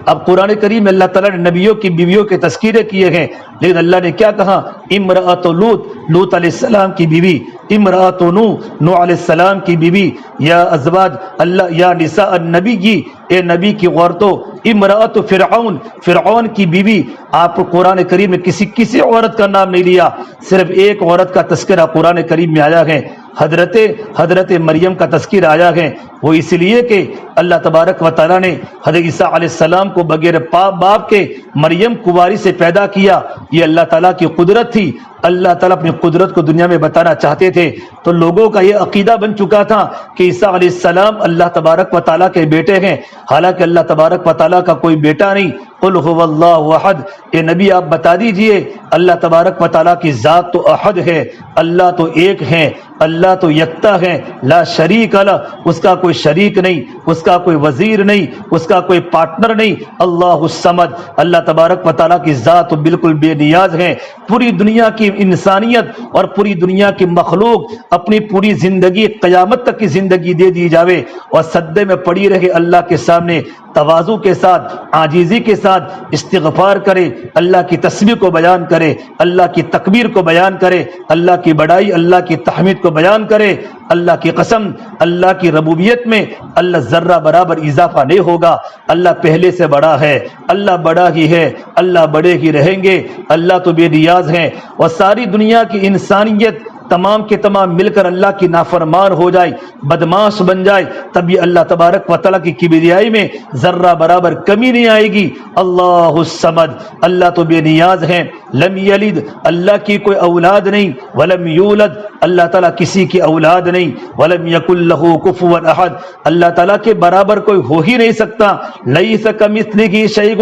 اب قرآن کریم میں اللہ تعالیٰ نے نبیوں کی بیویوں کے تذکرے کیے ہیں, لیکن اللہ نے کیا کہا؟ امرأۃ لوط, لوط علیہ السلام کی بیوی, امرأۃ نوح علیہ السلام کی بیوی, یا ازواج اللہ یا نساء النبی, اے نبی کی عورتوں, امرأۃ فرعون, فرعون کی بیوی. آپ قرآن کریم میں کسی عورت کا نام نہیں لیا, صرف ایک عورت کا تذکرہ قرآن کریم میں آیا ہے, حضرت مریم کا تذکرہ آیا ہے. وہ اس لیے کہ اللہ تبارک و تعالیٰ نے حضرت عیسیٰ علیہ السلام کو بغیر باپ کے مریم کنواری سے پیدا کیا. یہ اللہ تعالیٰ کی قدرت تھی. اللہ تعالیٰ اپنی قدرت کو دنیا میں بتانا چاہتے تھے, تو لوگوں کا یہ عقیدہ بن چکا تھا کہ عیسیٰ علیہ السلام اللہ تبارک و تعالیٰ کے بیٹے ہیں, حالانکہ اللہ تبارک و تعالیٰ کا کوئی بیٹا نہیں. قل هو اللہ احد, اے نبی آپ بتا دیجئے اللہ تبارک و تعالیٰ کی ذات تو احد ہے, اللہ تو ایک ہے, اللہ تو یکتا ہے, لا شریک لہ, اس کا کوئی شریک نہیں, اس کا کوئی وزیر نہیں, اس کا کوئی پارٹنر نہیں. اللہ الصمد, اللہ تبارک و تعالیٰ کی ذات بالکل بے نیاز ہے. پوری دنیا کی انسانیت اور پوری دنیا کی مخلوق اپنی پوری زندگی قیامت تک کی زندگی دے دی جاوے اور سجدے میں پڑی رہے اللہ کے سامنے, تواضع کے ساتھ, عاجزی کے ساتھ استغفار کرے, اللہ کی تسبیح کو بیان کرے, اللہ کی تکبیر کو بیان کرے, اللہ کی بڑائی, اللہ کی تحمید کو بیان کرے. اللہ کی قسم, اللہ کی ربوبیت میں اللہ ذرہ برابر اضافہ نہیں ہوگا. اللہ پہلے سے بڑا ہے, اللہ بڑا ہی ہے, اللہ بڑے ہی رہیں گے. اللہ تو بے نیاز ہیں, اور ساری دنیا کی انسانیت تمام کے تمام مل کر اللہ کی نافرمان ہو جائے, بدماش بن جائے, تب بھی اللہ تبارک و تعالیٰ کی کبریائی میں ذرہ برابر کمی نہیں آئے گی. اللہ الصمد, اللہ تو بے نیاز ہیں. لم یلد, اللہ کی کوئی اولاد نہیں. ولم یولد, اللہ تعالیٰ کسی کی اولاد نہیں. ولم یکن لہ کفوا احد, اللہ تعالیٰ کے برابر کوئی ہو ہی نہیں سکتا. لیس کمثلہ شیء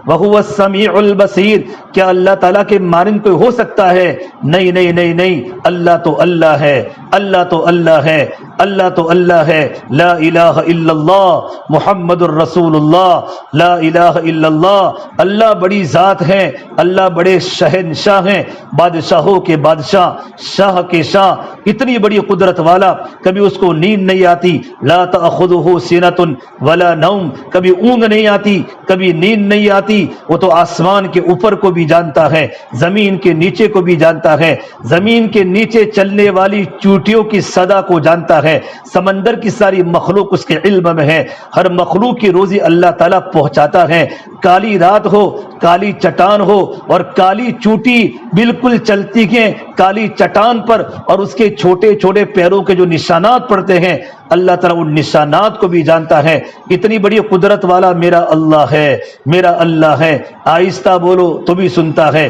وہو السمیع البصیر, کیا اللہ تعالیٰ کے مانند کوئی ہو سکتا ہے؟ نہیں نہیں نہیں نہیں. اللہ تو اللہ ہے, اللہ تو اللہ ہے, اللہ تو اللہ ہے. لا الہ الا اللہ محمد الرسول اللہ, لا الہ الا اللہ. اللہ بڑی ذات ہے, اللہ بڑے شہنشاہ ہیں, بادشاہوں کے بادشاہ, شاہ کے شاہ, اتنی بڑی قدرت والا, کبھی اس کو نیند نہیں آتی. لا تأخذہ سنۃ ولا نوم, کبھی اونگ نہیں آتی, کبھی نیند نہیں آتی. وہ تو آسمان کے اوپر کو بھی جانتا ہے, زمین کے نیچے کو بھی جانتا ہے, زمین کے نیچے چلنے والی چوٹیوں کی صدا کو جانتا ہے, سمندر کی ساری مخلوق اس کے علم میں ہے. ہر مخلوق کی روزی اللہ تعالیٰ پہنچاتا ہے. کالی رات ہو, کالی چٹان ہو, اور کالی چوٹی بالکل چلتی ہے کالی چٹان پر, اور اس کے چھوٹے چھوٹے پیروں کے جو نشانات پڑتے ہیں, اللہ تعالیٰ ان نشانات کو بھی جانتا ہے. اتنی بڑی قدرت والا میرا اللہ ہے, میرا اللہ ہے. آہستہ بولو تو بھی سنتا ہے,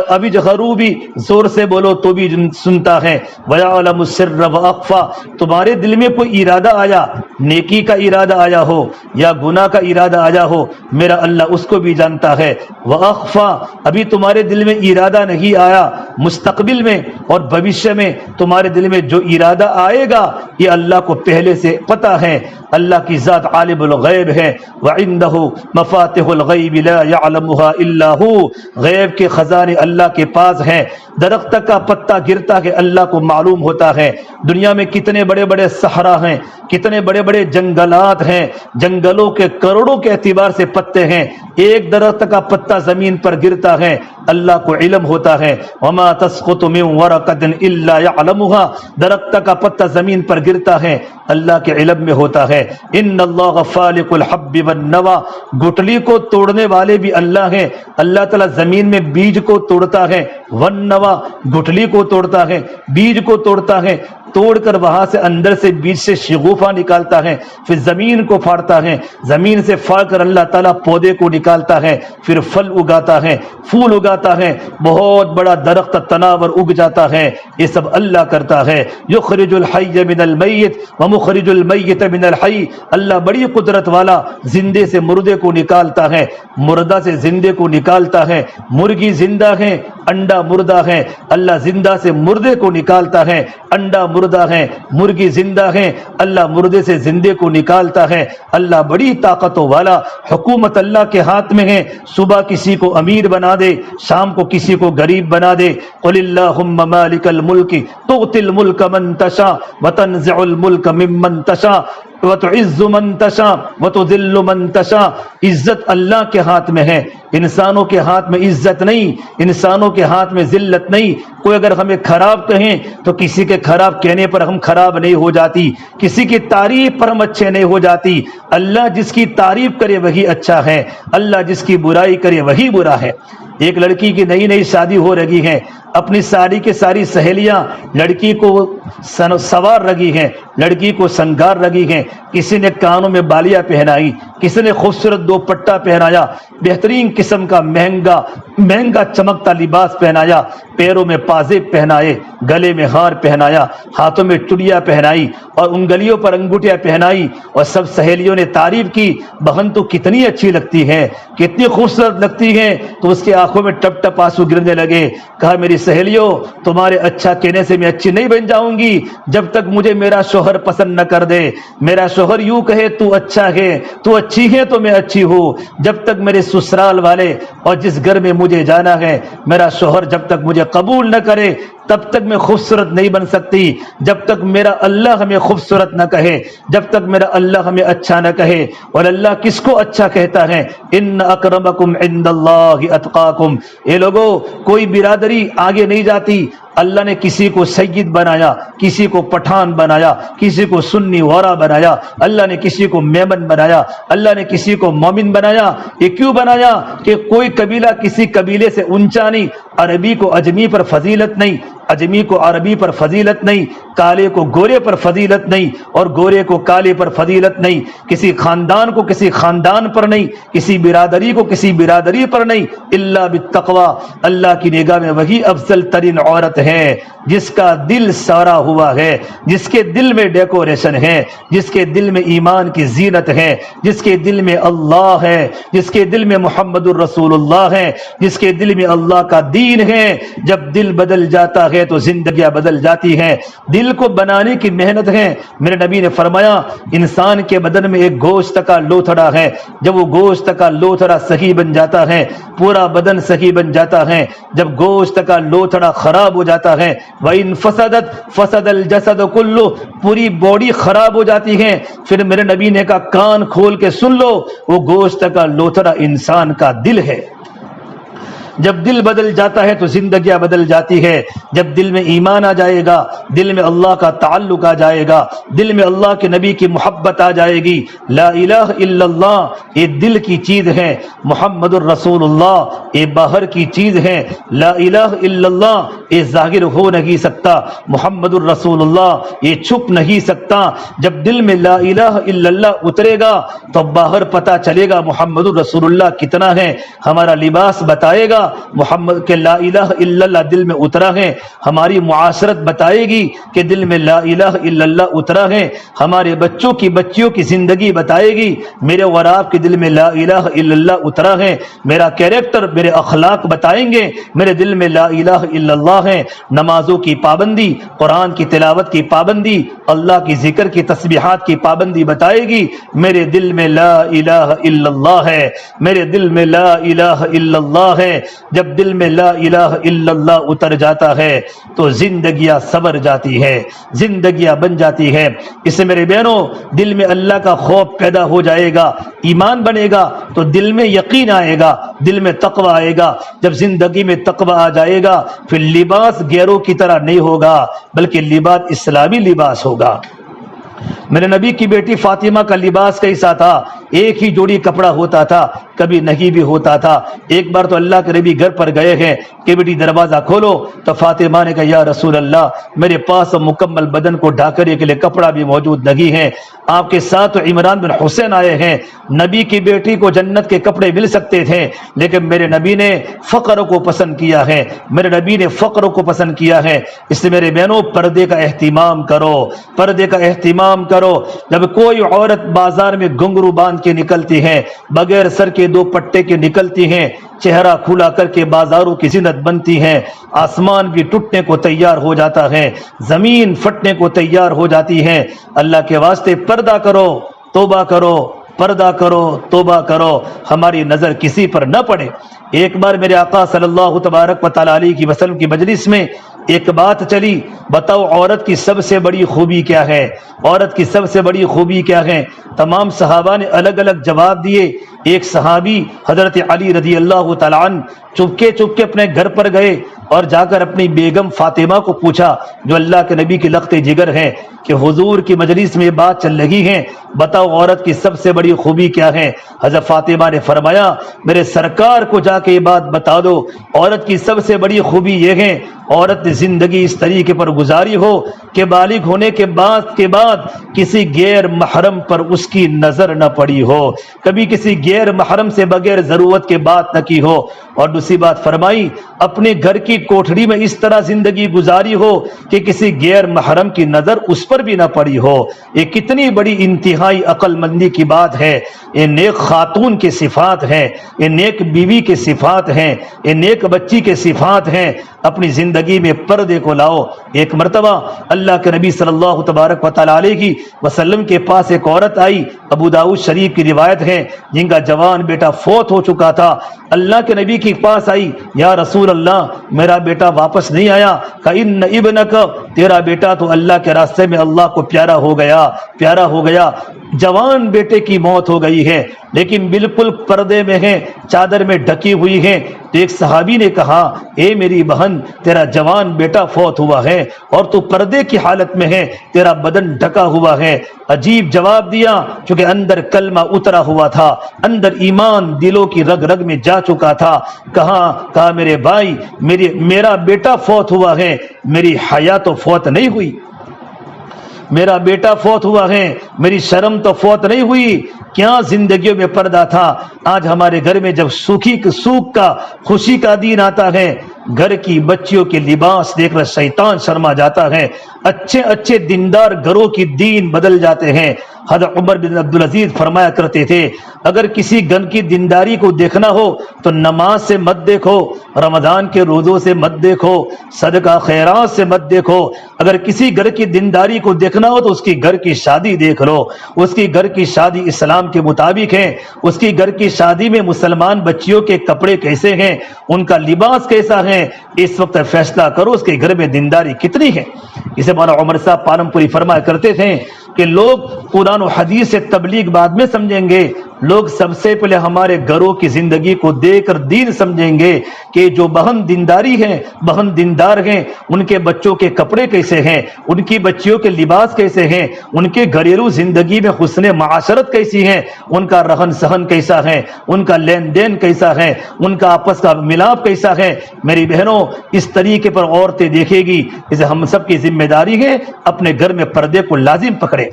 ابھی جہرو بھی زور سے بولو تو بھی سنتا ہے. وَيَعْلَمُ السِّرَّ وَأَخْفَى, تمہارے دل میں کوئی ارادہ آیا, نیکی کا ارادہ آیا ہو یا گناہ کا ارادہ آیا ہو, میرا اللہ اس کو بھی جانتا ہے. وَأَخْفَى, ابھی تمہارے دل میں ارادہ نہیں آیا, مستقبل میں اور بھوشیہ میں تمہارے دل میں جو ارادہ آئے گا یہ اللہ کو پہلے سے پتہ ہے. اللہ کی ذات عالم الغیب ہے. وَعِندَهُ مَفَاتِحُ الْغَيْبِ لَا يَعْلَمُهَا إِلَّا هُوَ. غیب کے خزانے اللہ کے پاس ہیں. درخت کا پتا گرتا ہے اللہ کو معلوم ہوتا ہے. دنیا میں کتنے بڑے بڑے صحرا ہیں, کتنے بڑے بڑے جنگلات ہیں, جنگلوں کے کروڑوں کے اعتبار سے پتے ہیں. ایک درخت کا پتا زمین پر گرتا ہے اللہ کو علم ہوتا ہے. وما تسقط من ورقة الا يعلمها. درخت کا پتا زمین پر گرتا ہے اللہ کے علم میں ہوتا ہے. ان اللہ فالق الحب والنوى. گٹلی کو توڑنے والے بھی اللہ ہیں. اللہ تعالیٰ زمین میں بیج کو توڑتا ہے, والنوى گٹلی کو توڑتا ہے, بیج کو توڑتا ہے, توڑ کر وہاں سے اندر سے بیج سے شگوفہ نکالتا ہے, پھر زمین کو پھاڑتا ہے, زمین سے پھاڑ کر اللہ تعالیٰ پودے کو نکالتا ہے, پھر پھل اگاتا ہے, پھول اگاتا ہے, بہت بڑا درخت تناور اگ جاتا ہے. یہ سب اللہ کرتا ہے. یخرج الحی من المیت ومخرج المیت من الحی. اللہ بڑی قدرت والا زندے سے مردے کو نکالتا ہے, مردہ سے زندے کو نکالتا ہے. مرغی زندہ ہے, انڈا مردہ ہے. اللہ زندہ سے مردے کو نکالتا ہے, انڈا مردہ ہے, مرغی زندہ ہے. اللہ مردے سے زندے کو نکالتا ہے. اللہ بڑی طاقت والا. حکومت اللہ کے ہاتھ میں ہے. صبح کسی کو امیر بنا دے, شام کو کسی کو غریب بنا دے. قل اللہم مالک الملک تؤتی الملک من تشاء وتنزع الملک ممن تشاء وتعز من تشاء وتذل من تشاء. عزت اللہ کے ہاتھ میں ہے, انسانوں کے ہاتھ میں عزت نہیں, انسانوں کے ہاتھ میں ذلت نہیں. کوئی اگر ہمیں خراب کہیں تو کسی کے خراب کہنے پر ہم خراب نہیں ہو جاتی, کسی کی تعریف پر ہم اچھے نہیں ہو جاتی. اللہ جس کی تعریف کرے وہی اچھا ہے, اللہ جس کی برائی کرے وہی برا ہے. ایک لڑکی کی نئی نئی شادی ہو رہی ہے, اپنی ساری کے ساری سہیلیاں لڑکی کو سوار رہی ہیں, لڑکی کو سنگار رہی ہیں. کسی نے کانوں میں بالیاں پہنائی, کسی نے خوبصورت دوپٹہ پہنایا, بہترین قسم کا مہنگا چمکتا لباس پہنایا, پیروں میں پازیب پہنائے, گلے میں ہار پہنایا, ہاتھوں میں چڑیا پہنائی اور انگلیوں پر انگوٹھیاں پہنائی. اور سب سہیلیوں نے تعریف کی, بہن تو کتنی اچھی لگتی ہے, کتنی خوبصورت لگتی ہے. تو اس کے آنکھوں میں ٹپ ٹپ آنسو گرنے لگے. کہا میری سہیلیوں, تمہارے اچھا کہنے سے میں اچھی نہیں بن جاؤں گی جب تک مجھے میرا شوہر پسند نہ کر دے. میرا شوہر یوں کہے تو اچھا ہے, تو اچھی ہے تو میں اچھی ہوں. جب تک میرے سسرال والے اور جس گھر میں مجھے جانا ہے میرا شوہر جب تک مجھے قبول نہ کرے تب تک میں خوبصورت نہیں بن سکتی. جب تک میرا اللہ ہمیں خوبصورت نہ کہے, جب تک میرا اللہ ہمیں اچھا نہ کہے. اور اللہ کس کو اچھا کہتا ہے؟ ان اکرمکم عند اللہ اتقاکم. اے لوگو, کوئی برادری آگے نہیں جاتی. اللہ نے کسی کو سید بنایا, کسی کو پٹھان بنایا, کسی کو سنی ورا بنایا, اللہ نے کسی کو میمن بنایا, اللہ نے کسی کو مومن بنایا. یہ کیوں بنایا؟ کہ کوئی قبیلہ کسی قبیلے سے اونچا نہیں. عربی کو اجمی پر فضیلت نہیں, اجمی کو عربی پر فضیلت نہیں, کالے کو گورے پر فضیلت نہیں, اور گورے کو کالے پر فضیلت نہیں. کسی خاندان کو کسی خاندان پر نہیں, کسی برادری کو کسی برادری پر نہیں. الا بالتقوی. اللہ کی نگاہ میں وہی افضل ترین عورت ہے جس کا دل سارا ہوا ہے, جس کے دل میں ڈیکوریشن ہے, جس کے دل میں ایمان کی زینت ہے, جس کے دل میں اللہ ہے, جس کے دل میں محمد الرسول اللہ ہے, جس کے دل میں اللہ کا دین ہے. جب دل بدل جاتا ہے تو زندگیاں بدل جاتی ہیں. دل کو بنانے کی محنت ہے. میرے نبی نے فرمایا انسان کے بدن میں ایک گوشت کا لوتھڑا ہے, جب وہ گوشت کا لوتھڑا صحیح بن جاتا ہے پورا بدن صحیح بن جاتا ہے. جب گوشت کا لوتھڑا خراب ہو جاتا ہے وَإِن فَسَدَتْ فَسَدَ الْجَسَدُ كُلُّهُ, پوری باڈی خراب ہو جاتی ہے. پھر میرے نبی نے کہا کان کھول کے سن لو, وہ گوشت کا لوتھڑا انسان کا دل ہے. جب دل بدل جاتا ہے تو زندگیاں بدل جاتی ہے. جب دل میں ایمان آ جائے گا, دل میں اللہ کا تعلق آ جائے گا, دل میں اللہ کے نبی کی محبت آ جائے گی. لا الہ الا اللہ یہ دل کی چیز ہے, محمد الرسول اللہ یہ باہر کی چیز ہے. لا الہ الا اللہ یہ ظاہر ہو نہیں سکتا, محمد الرسول اللہ یہ چھپ نہیں سکتا. جب دل میں لا الہ الا اللہ اترے گا تو باہر پتہ چلے گا محمد الرسول اللہ کتنا ہے. ہمارا لباس بتائے گا, محمد کے لا الہ الا اللہ دل میں اترا ہے، ہماری معاشرت بتائے گی کہ دل میں لا الہ الا اللہ اترا ہے، ہمارے بچوں کی بچیوں کی زندگی بتائے گی میرے اور آپ کے دل میں لا الہ الا اللہ اترا ہے، میرا کیریکٹر میرے اخلاق بتائیں گے میرے دل میں لا الہ الا اللہ ہے۔ نمازوں کی پابندی، قرآن کی تلاوت کی پابندی، اللہ کی ذکر کی تسبیحات کی پابندی بتائے گی میرے دل میں لا الہ الا اللہ ہے، میرے دل میں لا الہ الا اللہ ہے۔ جب دل میں لا الہ الا اللہ اتر جاتا ہے تو زندگیاں سنور جاتی ہے، زندگیاں بن جاتی ہے۔ اس سے میرے بہنوں دل میں اللہ کا خوف پیدا ہو جائے گا، ایمان بنے گا تو دل میں یقین آئے گا، دل میں تقوی آئے گا۔ جب زندگی میں تقوی آ جائے گا پھر لباس غیروں کی طرح نہیں ہوگا بلکہ لباس اسلامی لباس ہوگا۔ میرے نبی کی بیٹی فاطمہ کا لباس کیسا تھا؟ ایک ہی جوڑی کپڑا ہوتا تھا، کبھی نہیں بھی ہوتا تھا۔ ایک بار تو اللہ کے نبی گھر پر گئے ہیں کہ بیٹی دروازہ کھولو، تو فاطمہ نے کہا یا رسول اللہ میرے پاس مکمل بدن کو ڈھانکنے کے لیے کپڑا بھی موجود نہیں ہے۔ آپ کے ساتھ عمران بن حسین آئے ہیں، نبی کی بیٹی کو جنت کے کپڑے مل سکتے تھے لیکن میرے نبی نے فقر کو پسند کیا ہے، میرے نبی نے فقر کو پسند کیا ہے۔ اس لیے میرے بہنوں پردے کا اہتمام کرو، پردے کا اہتمام کرو۔ جب کوئی عورت بازار میں گھنگرو باندھ کے نکلتی ہے، بغیر سر کے دو پٹے کے نکلتی ہیں، چہرہ کھلا کر کے بازاروں کی زینت بنتی ہے، آسمان بھی ٹوٹنے کو تیار ہو جاتا ہے، زمین پھٹنے کو تیار ہو جاتی ہے۔ اللہ کے واسطے پردہ کرو، توبہ کرو، پردہ کرو، توبہ کرو، ہماری نظر کسی پر نہ پڑے۔ ایک بار میرے آقا صلی اللہ تبارک و تعالی علیہ وسلم کی مجلس میں ایک بات چلی، بتاؤ عورت کی سب سے بڑی خوبی کیا ہے؟ عورت کی سب سے بڑی خوبی کیا ہے؟ تمام صحابہ نے الگ الگ جواب دیے۔ ایک صحابی حضرت علی رضی اللہ تعالی عنہ چپکے چپکے اپنے گھر پر گئے اور جا کر اپنی بیگم فاطمہ کو پوچھا جو اللہ کے نبی کی لخت جگر ہے کہ حضور کی مجلس میں بات چل رہی ہے، بتاؤ عورت کی سب سے بڑی خوبی کیا ہے؟ حضرت فاطمہ نے فرمایا میرے سرکار کو جا کے یہ بات بتا دو، عورت کی سب سے بڑی خوبی یہ ہے عورت نے زندگی اس طریقے پر گزاری ہو کہ بالغ ہونے کے بعد کسی غیر محرم پر اس کی نظر نہ پڑی ہو، کبھی کسی غیر محرم سے بغیر ضرورت کے بات نہ کی ہو، اور دوسری بات فرمائی اپنے گھر کی کوٹھری میں اس طرح زندگی گزاری ہو کہ کسی غیر محرم کی نظر اس پر بھی نہ پڑی ہو۔ یہ کتنی بڑی انتہائی عقل مندی کی بات ہے، یہ نیک خاتون کے صفات ہیں، یہ نیک بیوی کے صفات ہیں، یہ نیک بچی کے صفات ہیں۔ اپنی زندگی میں پردے کو لاؤ۔ ایک مرتبہ اللہ کے نبی صلی اللہ تبارک و تعالی علیہ وسلم کے پاس ایک عورت آئی، ابو داؤد شریف کی روایت ہے، جن کا جوان بیٹا فوت ہو چکا تھا۔ اللہ کے نبی کے پاس آئی، یا رسول اللہ میرا بیٹا واپس نہیں آیا، کہ ابنک تیرا بیٹا تو اللہ کے راستے میں اللہ کو پیارا ہو گیا، جوان بیٹے کی موت ہو گئی ہے لیکن بالکل پردے میں ہے، چادر میں ڈھکی ہوئی ہے۔ تو ایک صحابی نے کہا اے میری بہن تیرا جوان بیٹا فوت ہوا ہے اور تو پردے کی حالت میں ہے، تیرا بدن ڈھکا ہوا ہے۔ عجیب جواب دیا، چونکہ اندر کلمہ اترا ہوا تھا، اندر ایمان دلوں کی رگ رگ میں جا چکا تھا۔ کہا میرے بھائی میرا بیٹا فوت ہوا ہے، میری حیا تو فوت نہیں ہوئی، میرا بیٹا فوت ہوا ہے، میری شرم تو فوت نہیں ہوئی۔ کیا زندگیوں میں پردہ تھا؟ آج ہمارے گھر میں جب سوکھ کا خوشی کا دن آتا ہے، گھر کی بچیوں کے لباس دیکھ کر شیطان شرما جاتا ہے۔ اچھے دیندار گھروں کی دین بدل جاتے ہیں۔ حضرت عمر بن عبدالعزیز فرمایا کرتے تھے اگر کسی گھر کی دینداری کو دیکھنا ہو تو نماز سے مت دیکھو، رمضان کے روزوں سے مت دیکھو، صدقہ خیرات سے مت دیکھو۔ اگر کسی گھر کی دینداری کو دیکھنا ہو تو اس کی گھر کی شادی دیکھ لو، اس کی گھر کی شادی اسلام کے مطابق ہے، اس کی گھر کی شادی میں مسلمان بچیوں کے کپڑے کیسے ہیں، ان کا لباس کیسا ہے، اس وقت فیصلہ کرو اس کے گھر میں دینداری کتنی ہے۔ اسے مولانا عمر صاحب پالم پوری فرمایا کرتے تھے کہ لوگ قرآن و حدیث سے تبلیغ بعد میں سمجھیں گے، لوگ سب سے پہلے ہمارے گھروں کی زندگی کو دیکھ کر دین سمجھیں گے کہ جو بہن دیندار ہیں ان کے بچوں کے کپڑے کیسے ہیں، ان کی بچیوں کے لباس کیسے ہیں، ان کے گھریلو زندگی میں حسن معاشرت کیسی ہے، ان کا رہن سہن کیسا ہے، ان کا لین دین کیسا ہے، ان کا آپس کا ملاپ کیسا ہے۔ میری بہنوں اس طریقے پر عورتیں دیکھے گی، اسے ہم سب کی ذمہ داری ہے اپنے گھر میں پردے کو لازم پکڑے۔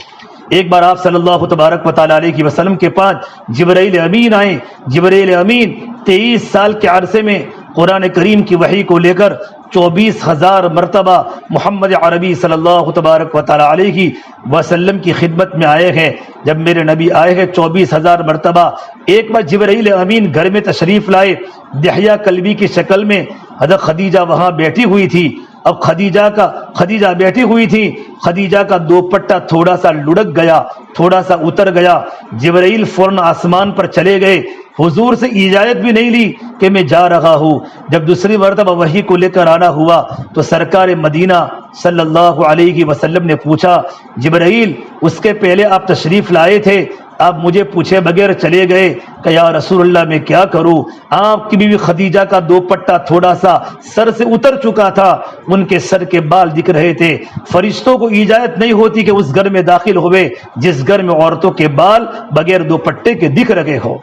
ایک بار آپ صلی اللہ تبارک و تعالی علیہ وسلم کے پاس جبرائیل امین آئے۔ جبرائیل امین 23 سال کے عرصے میں قرآن کریم کی وحی کو لے کر 24,000 مرتبہ محمد عربی صلی اللہ تبارک و تعالی علیہ وسلم کی خدمت میں آئے ہیں۔ جب میرے نبی آئے ہیں 24,000 مرتبہ، ایک بار جبرائیل امین گھر میں تشریف لائے دحیہ کلبی کی شکل میں، حضرت خدیجہ وہاں بیٹھی ہوئی تھی۔ اب خدیجہ بیٹھی ہوئی تھی، خدیجہ کا دوپٹہ تھوڑا سا لڑک گیا، تھوڑا سا اتر گیا، جبرائیل فوراً آسمان پر چلے گئے، حضور سے اجازت بھی نہیں لی کہ میں جا رہا ہوں۔ جب دوسری مرتبہ وحی کو لے کر آنا ہوا تو سرکار مدینہ صلی اللہ علیہ وسلم نے پوچھا، جبرائیل اس کے پہلے آپ تشریف لائے تھے، آپ مجھے پوچھے بغیر چلے گئے کہ یا رسول اللہ میں کیا کروں؟ آپ کی بیوی خدیجہ کا دوپٹہ تھوڑا سا سر سے اتر چکا تھا، ان کے سر کے بال دکھ رہے تھے۔ فرشتوں کو اجازت نہیں ہوتی کہ اس گھر میں داخل ہوئے جس گھر میں عورتوں کے بال بغیر دوپٹے کے دکھ رہے ہو۔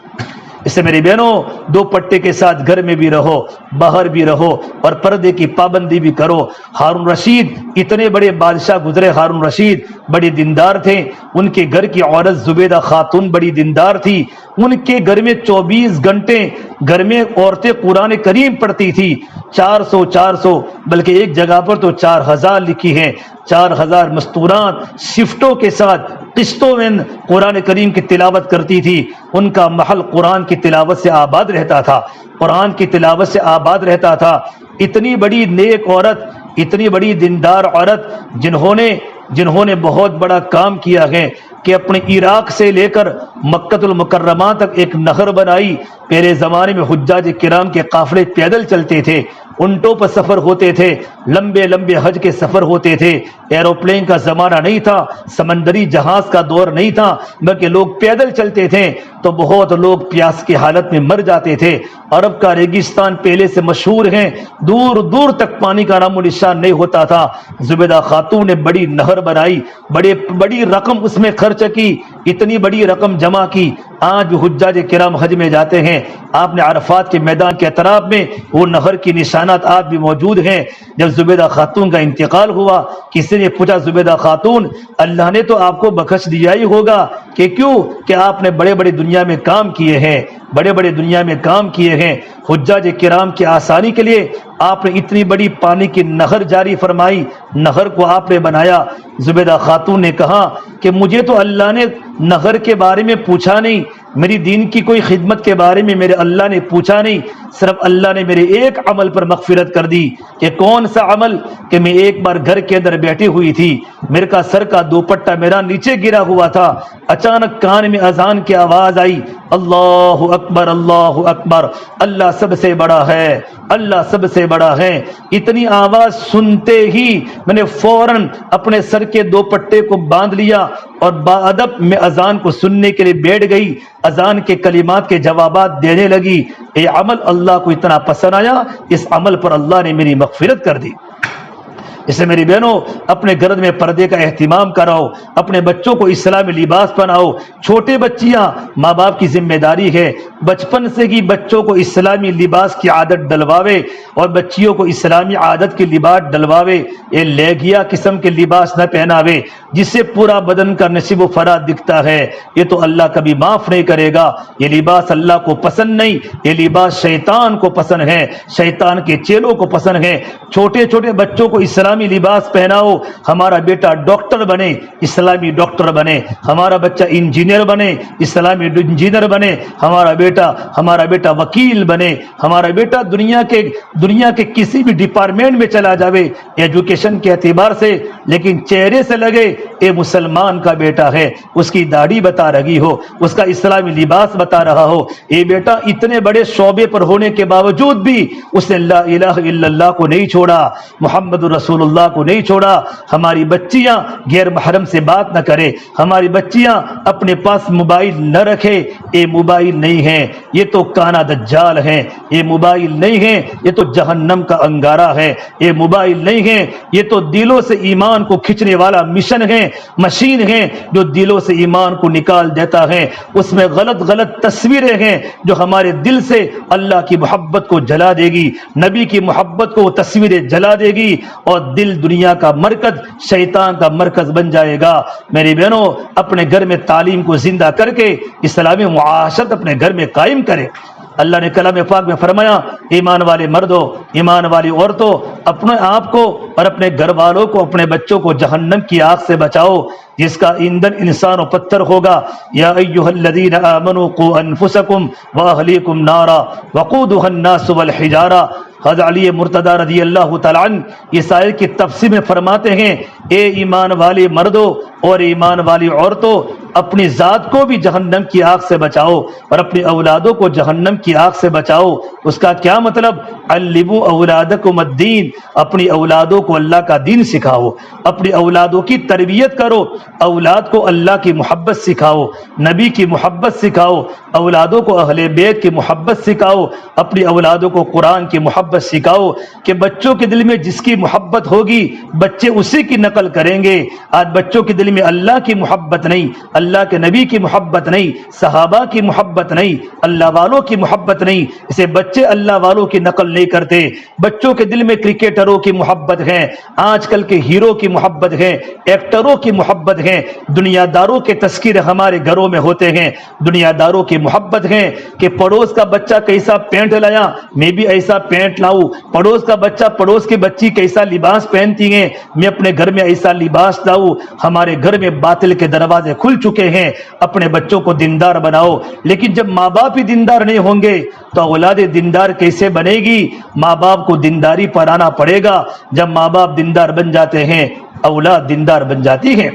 اس سے میری بہنوں، دوپٹے کے ساتھ گھر میں بھی رہو، باہر بھی رہو، اور پردے کی پابندی بھی کرو۔ ہارون رشید اتنے بڑے بادشاہ گزرے، ہارون رشید بڑے دیندار تھے، ان کے گھر کی عورت زبیدہ خاتون بڑی دیندار تھی، ان کے گھر میں 24 گھنٹے گھر میں عورتیں قرآن کریم پڑھتی تھی، 400 بلکہ ایک جگہ پر تو 4000 لکھی ہیں، 4000 مستورات شفٹوں کے ساتھ قسطوں میں قرآن کریم کی تلاوت کرتی تھی۔ ان کا محل قرآن کی تلاوت سے آباد رہتا تھا، قرآن کی تلاوت سے آباد رہتا تھا۔ اتنی بڑی نیک عورت، اتنی بڑی دیندار عورت جنہوں نے بہت بڑا کام کیا ہے کہ اپنے عراق سے لے کر مکۃ المکرمہ تک ایک نہر بنائی۔ پہلے زمانے میں حجاج کرام کے قافلے پیدل چلتے تھے، اونٹوں پر سفر ہوتے تھے، لمبے لمبے حج کے سفر ہوتے تھے، ایروپلین کا زمانہ نہیں تھا، سمندری جہاز کا دور نہیں تھا، بلکہ لوگ پیدل چلتے تھے تو بہت لوگ پیاس کی حالت میں مر جاتے تھے۔ عرب کا ریگستان پہلے سے مشہور ہے، دور دور تک پانی کا نام و نشان نہیں ہوتا تھا۔ زبیدہ خاتون نے بڑی نہر بنائی، بڑی رقم اس میں خرچ کی، اتنی بڑی رقم جمع کی۔ آج بھی حجاج کرام حج میں جاتے ہیں، آپ نے عرفات کے میدان کے اطراف میں وہ نہر کی نشانات آج بھی موجود ہیں۔ جب زبیدہ خاتون کا انتقال ہوا، کسی نے پوچھا، زبیدہ خاتون اللہ نے تو آپ کو بخش دیا ہی ہوگا کہ کیوں؟ کہ آپ نے بڑے بڑے دنیا میں کام کیے ہیں، بڑے بڑے دنیا میں کام کیے ہیں۔ حجاج کرام کی آسانی کے لیے آپ نے اتنی بڑی پانی کی نہر جاری فرمائی، نہر کو آپ نے بنایا۔ زبیدہ خاتون نے کہا کہ مجھے تو اللہ نے نہر کے بارے میں پوچھا نہیں، میری دین کی کوئی خدمت کے بارے میں میرے اللہ نے پوچھا نہیں، صرف اللہ نے میرے ایک عمل پر مغفرت کر دی۔ کہ کون سا عمل؟ کہ میں ایک بار گھر کے اندر بیٹھی ہوئی تھی، میرے کا سر کا دوپٹہ میرا نیچے گرا ہوا تھا، اچانک کان میں اذان کی آواز آئی، اللہ اکبر اللہ اکبر، اللہ سب سے بڑا ہے، اللہ سب سے بڑا ہے۔ اتنی آواز سنتے ہی میں نے فوراً اپنے سر کے دوپٹے کو باندھ لیا اور باادب میں اذان کو سننے کے لیے بیٹھ گئی، اذان کے کلمات کے جوابات دینے لگی۔ یہ عمل اللہ کو اتنا پسند آیا، اس عمل پر اللہ نے میری مغفرت کر دی۔ اس سے میری بہنوں، اپنے گھر میں پردے کا اہتمام کراؤ، اپنے بچوں کو اسلامی لباس پہناؤ۔ چھوٹے بچیاں، ماں باپ کی ذمہ داری ہے بچپن سے ہی بچوں کو اسلامی لباس کی عادت ڈلواوے اور بچیوں کو اسلامی عادت کی لباس ڈلواوے۔ یہ لیگیا قسم کے لباس نہ پہناوے جس سے پورا بدن کا نصیب و فرات دکھتا ہے، یہ تو اللہ کبھی معاف نہیں کرے گا۔ یہ لباس اللہ کو پسند نہیں، یہ لباس شیطان کو پسند ہے، شیطان کے چیلوں کو پسند ہے۔ چھوٹے چھوٹے بچوں کو اسلامی لباس پہناؤ۔ ہمارا بیٹا ڈاکٹر بنے، اسلامی ڈاکٹر بنے، ہمارا بچہ انجینئر بنے، اسلامی انجینئر بنے، ہمارا بیٹا وکیل بنے، ہمارا بیٹا دنیا کے کسی بھی ڈپارٹمنٹ میں چلا جاوے ایجوکیشن کے اعتبار سے، لیکن چہرے سے لگے اے مسلمان کا بیٹا ہے، اس کی داڑھی بتا رہی ہو، اس کا اسلامی لباس بتا رہا ہو۔ یہ بیٹا اتنے بڑے شعبے پر ہونے کے باوجود بھی اس نے لا الہ الا اللہ کو نہیں چھوڑا، محمد رسول اللہ کو نہیں چھوڑا۔ ہماری بچیاں غیر محرم سے بات نہ کرے، ہماری بچیاں اپنے پاس موبائل نہ رکھے۔ یہ موبائل نہیں ہے، یہ تو کانا دجال ہے، یہ موبائل نہیں ہے، یہ تو جہنم کا انگارہ ہے، یہ موبائل نہیں ہے، یہ تو دلوں سے ایمان کو کھینچنے والا مشین ہے جو دلوں سے ایمان کو نکال دیتا ہے۔ اس میں غلط تصویریں ہیں جو ہمارے دل سے اللہ کی محبت کو جلا دے گی، نبی کی محبت کو تصویریں جلا دے گی، اور دل دنیا کا مرکز، شیطان کا مرکز بن جائے گا۔ میری بہنوں، اپنے گھر میں تعلیم کو زندہ کر کے اسلامی معاشرت اپنے گھر میں قائم کرے۔ اللہ نے کلام پاک میں فرمایا ایمان والے مردوں ایمان والی عورتوں اپنے آپ کو اور اپنے گھر والوں کو اپنے بچوں کو جہنم کی آگ سے بچاؤ جس کا ایندھن انسان و پتھر ہوگا یا ایھا الذین آمنوا قوا انفسکم واہلیکم نارا وقودھا الناس والحجارہ۔ حضرت علی مرتضی رضی اللہ تعالیٰ عنہ اس آیت کی تفسیر میں فرماتے ہیں اے ایمان والے مردوں اور ایمان والی عورتوں اپنی ذات کو بھی جہنم کی آگ سے بچاؤ اور اپنی اولادوں کو جہنم کی آگ سے بچاؤ۔ اس کا کیا مطلب؟ علموا اولادکم الدین، اپنی اولادوں کو اللہ کا دین سکھاؤ، اپنی اولادوں کی تربیت کرو، اولاد کو اللہ کی محبت سکھاؤ، نبی کی محبت سکھاؤ، اولادوں کو اہل بیت کی محبت سکھاؤ، اپنی اولادوں کو قرآن کی محبت سکھاؤ کہ بچوں کے دل میں جس کی محبت ہوگی بچے اسی کی نقل کریں گے۔ آج بچوں کے دل میں اللہ کی محبت نہیں، اللہ کے نبی کی محبت نہیں، صحابہ کی محبت نہیں، اللہ والوں کی محبت نہیں، اسے بچے اللہ والوں کی نقل نہیں کرتے۔ بچوں کے دل میں کرکٹروں کی محبت ہے، آج کل کے ہیرو کی محبت ہے، ایکٹروں کی محبت ہے، دنیا داروں کے تذکرے ہمارے گھروں میں ہوتے ہیں، دنیا داروں کی محبت ہے کہ پڑوس کا بچہ کیسا پینٹ لایا میں بھی ایسا پینٹ لاؤں، پڑوس کا بچہ پڑوس کی بچی کیسا لباس پہنتی ہیں میں اپنے گھر میں ایسا لباس لاؤں۔ ہمارے گھر میں باطل کے دروازے کھل چکے ہیں۔ اپنے بچوں کو دیندار بناؤ، لیکن جب ماں باپ ہی دیندار نہیں ہوں گے تو اولاد دیندار کیسے بنے گی؟ ماں باپ کو دینداری پر آنا پڑے گا۔ جب ماں باپ دیندار بن جاتے ہیں اولاد دیندار بن جاتی ہے۔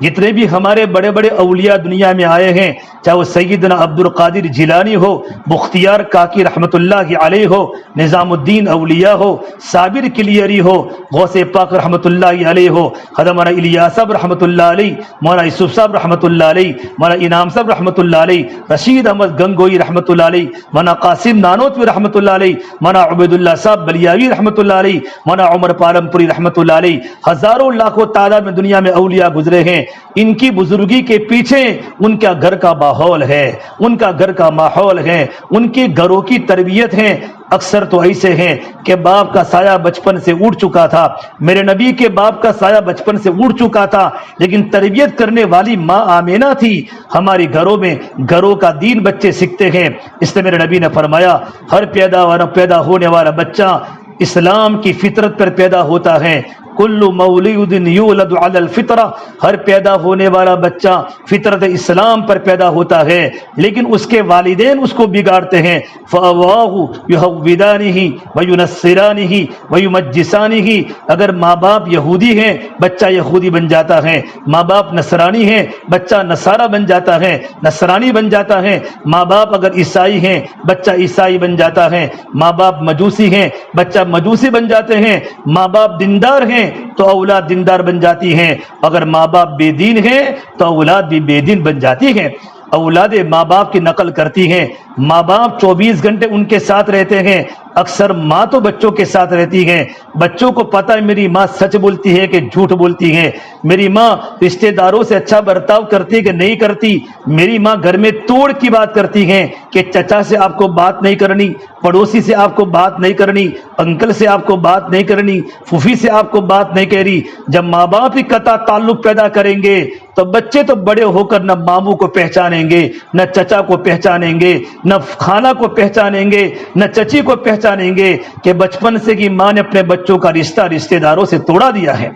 جتنے بھی ہمارے بڑے بڑے اولیاء دنیا میں آئے ہیں، چاہے وہ سیدنا عبد القادر جیلانی ہو، بختیار کاکی رحمت اللہ علیہ ہو، نظام الدین اولیاء ہو، صابر کلیری ہو، غوث پاک رحمت اللہ علیہ ہو، حضرت مولانا الیاس صاحب رحمت اللہ علیہ، مولانا یوسف صاحب رحمت اللہ علیہ، مولانا انعام صاحب رحمت اللہ علیہ، رشید احمد گنگوئی رحمت اللہ علیہ، مولانا قاسم نانوتوی رحمت اللہ علیہ، مولانا عبید اللہ صاحب بلیاوی رحمت اللہ علیہ، مولانا عمر پالم پوری رحمت اللہ علیہ، ہزاروں لاکھوں تعداد میں دنیا میں اولیاء گزرے ہیں۔ ان کی بزرگی کے پیچھے ان کا گھر کا ماحول ہے، ان کا گھر کا ماحول ہے، ان کے گھروں کی تربیت ہے۔ اکثر تو ایسے ہیں کہ باپ کا سایہ بچپن سے اڑ چکا تھا، میرے نبی کے باپ کا سایہ بچپن سے اڑ چکا تھا، لیکن تربیت کرنے والی ماں آمینہ تھی۔ ہماری گھروں میں گھروں کا دین بچے سیکھتے ہیں، اس لیے میرے نبی نے فرمایا ہر پیدا ہونے والا بچہ اسلام کی فطرت پر پیدا ہوتا ہے۔ کل مولود یولد علی الفطرہ، ہر پیدا ہونے والا بچہ فطرت اسلام پر پیدا ہوتا ہے، لیکن اس کے والدین اس کو بگاڑتے ہیں۔ فَأَبَوَاهُ يُهَوِّدَانِهِ وَيُنَصِّرَانِهِ وَيُمَجِّسَانِهِ، اگر ماں باپ یہودی ہیں بچہ یہودی بن جاتا ہے، ماں باپ نصرانی ہیں بچہ نصارہ بن جاتا ہے، نصرانی بن جاتا ہے، ماں باپ اگر عیسائی ہیں بچہ عیسائی بن جاتا ہے، ماں باپ مجوسی ہیں بچہ مجوسی بن جاتے ہیں، ماں باپ دیندار ہیں تو اولاد دیندار بن جاتی ہیں، اگر ماں باپ بے دین ہیں تو اولاد بھی بے دین بن جاتی ہیں۔ اولاد ماں باپ کی نقل کرتی ہیں، ماں باپ 24 گھنٹے ان کے ساتھ رہتے ہیں، اکثر ماں تو بچوں کے ساتھ رہتی ہیں، بچوں کو پتہ ہے میری ماں سچ بولتی ہے کہ جھوٹ بولتی ہے، میری ماں رشتہ داروں سے اچھا برتاؤ کرتی کہ نہیں کرتی، میری ماں گھر میں توڑ کی بات کرتی ہیں کہ چچا سے آپ کو بات نہیں کرنی، پڑوسی سے آپ کو بات نہیں کرنی، انکل سے آپ کو بات نہیں کرنی، پھوپھی سے آپ کو بات نہیں کہہ رہی۔ جب ماں باپ ہی قطع تعلق پیدا کریں گے تو بچے تو بڑے ہو کر نہ ماموں کو پہچانیں گے، نہ چچا کو پہچانیں گے، نہ خالہ کو پہچانیں گے، نہ چچی کو پہچانیں گے کہ بچپن سے کی ماں نے اپنے بچوں کا رشتہ داروں سے توڑا دیا ہے۔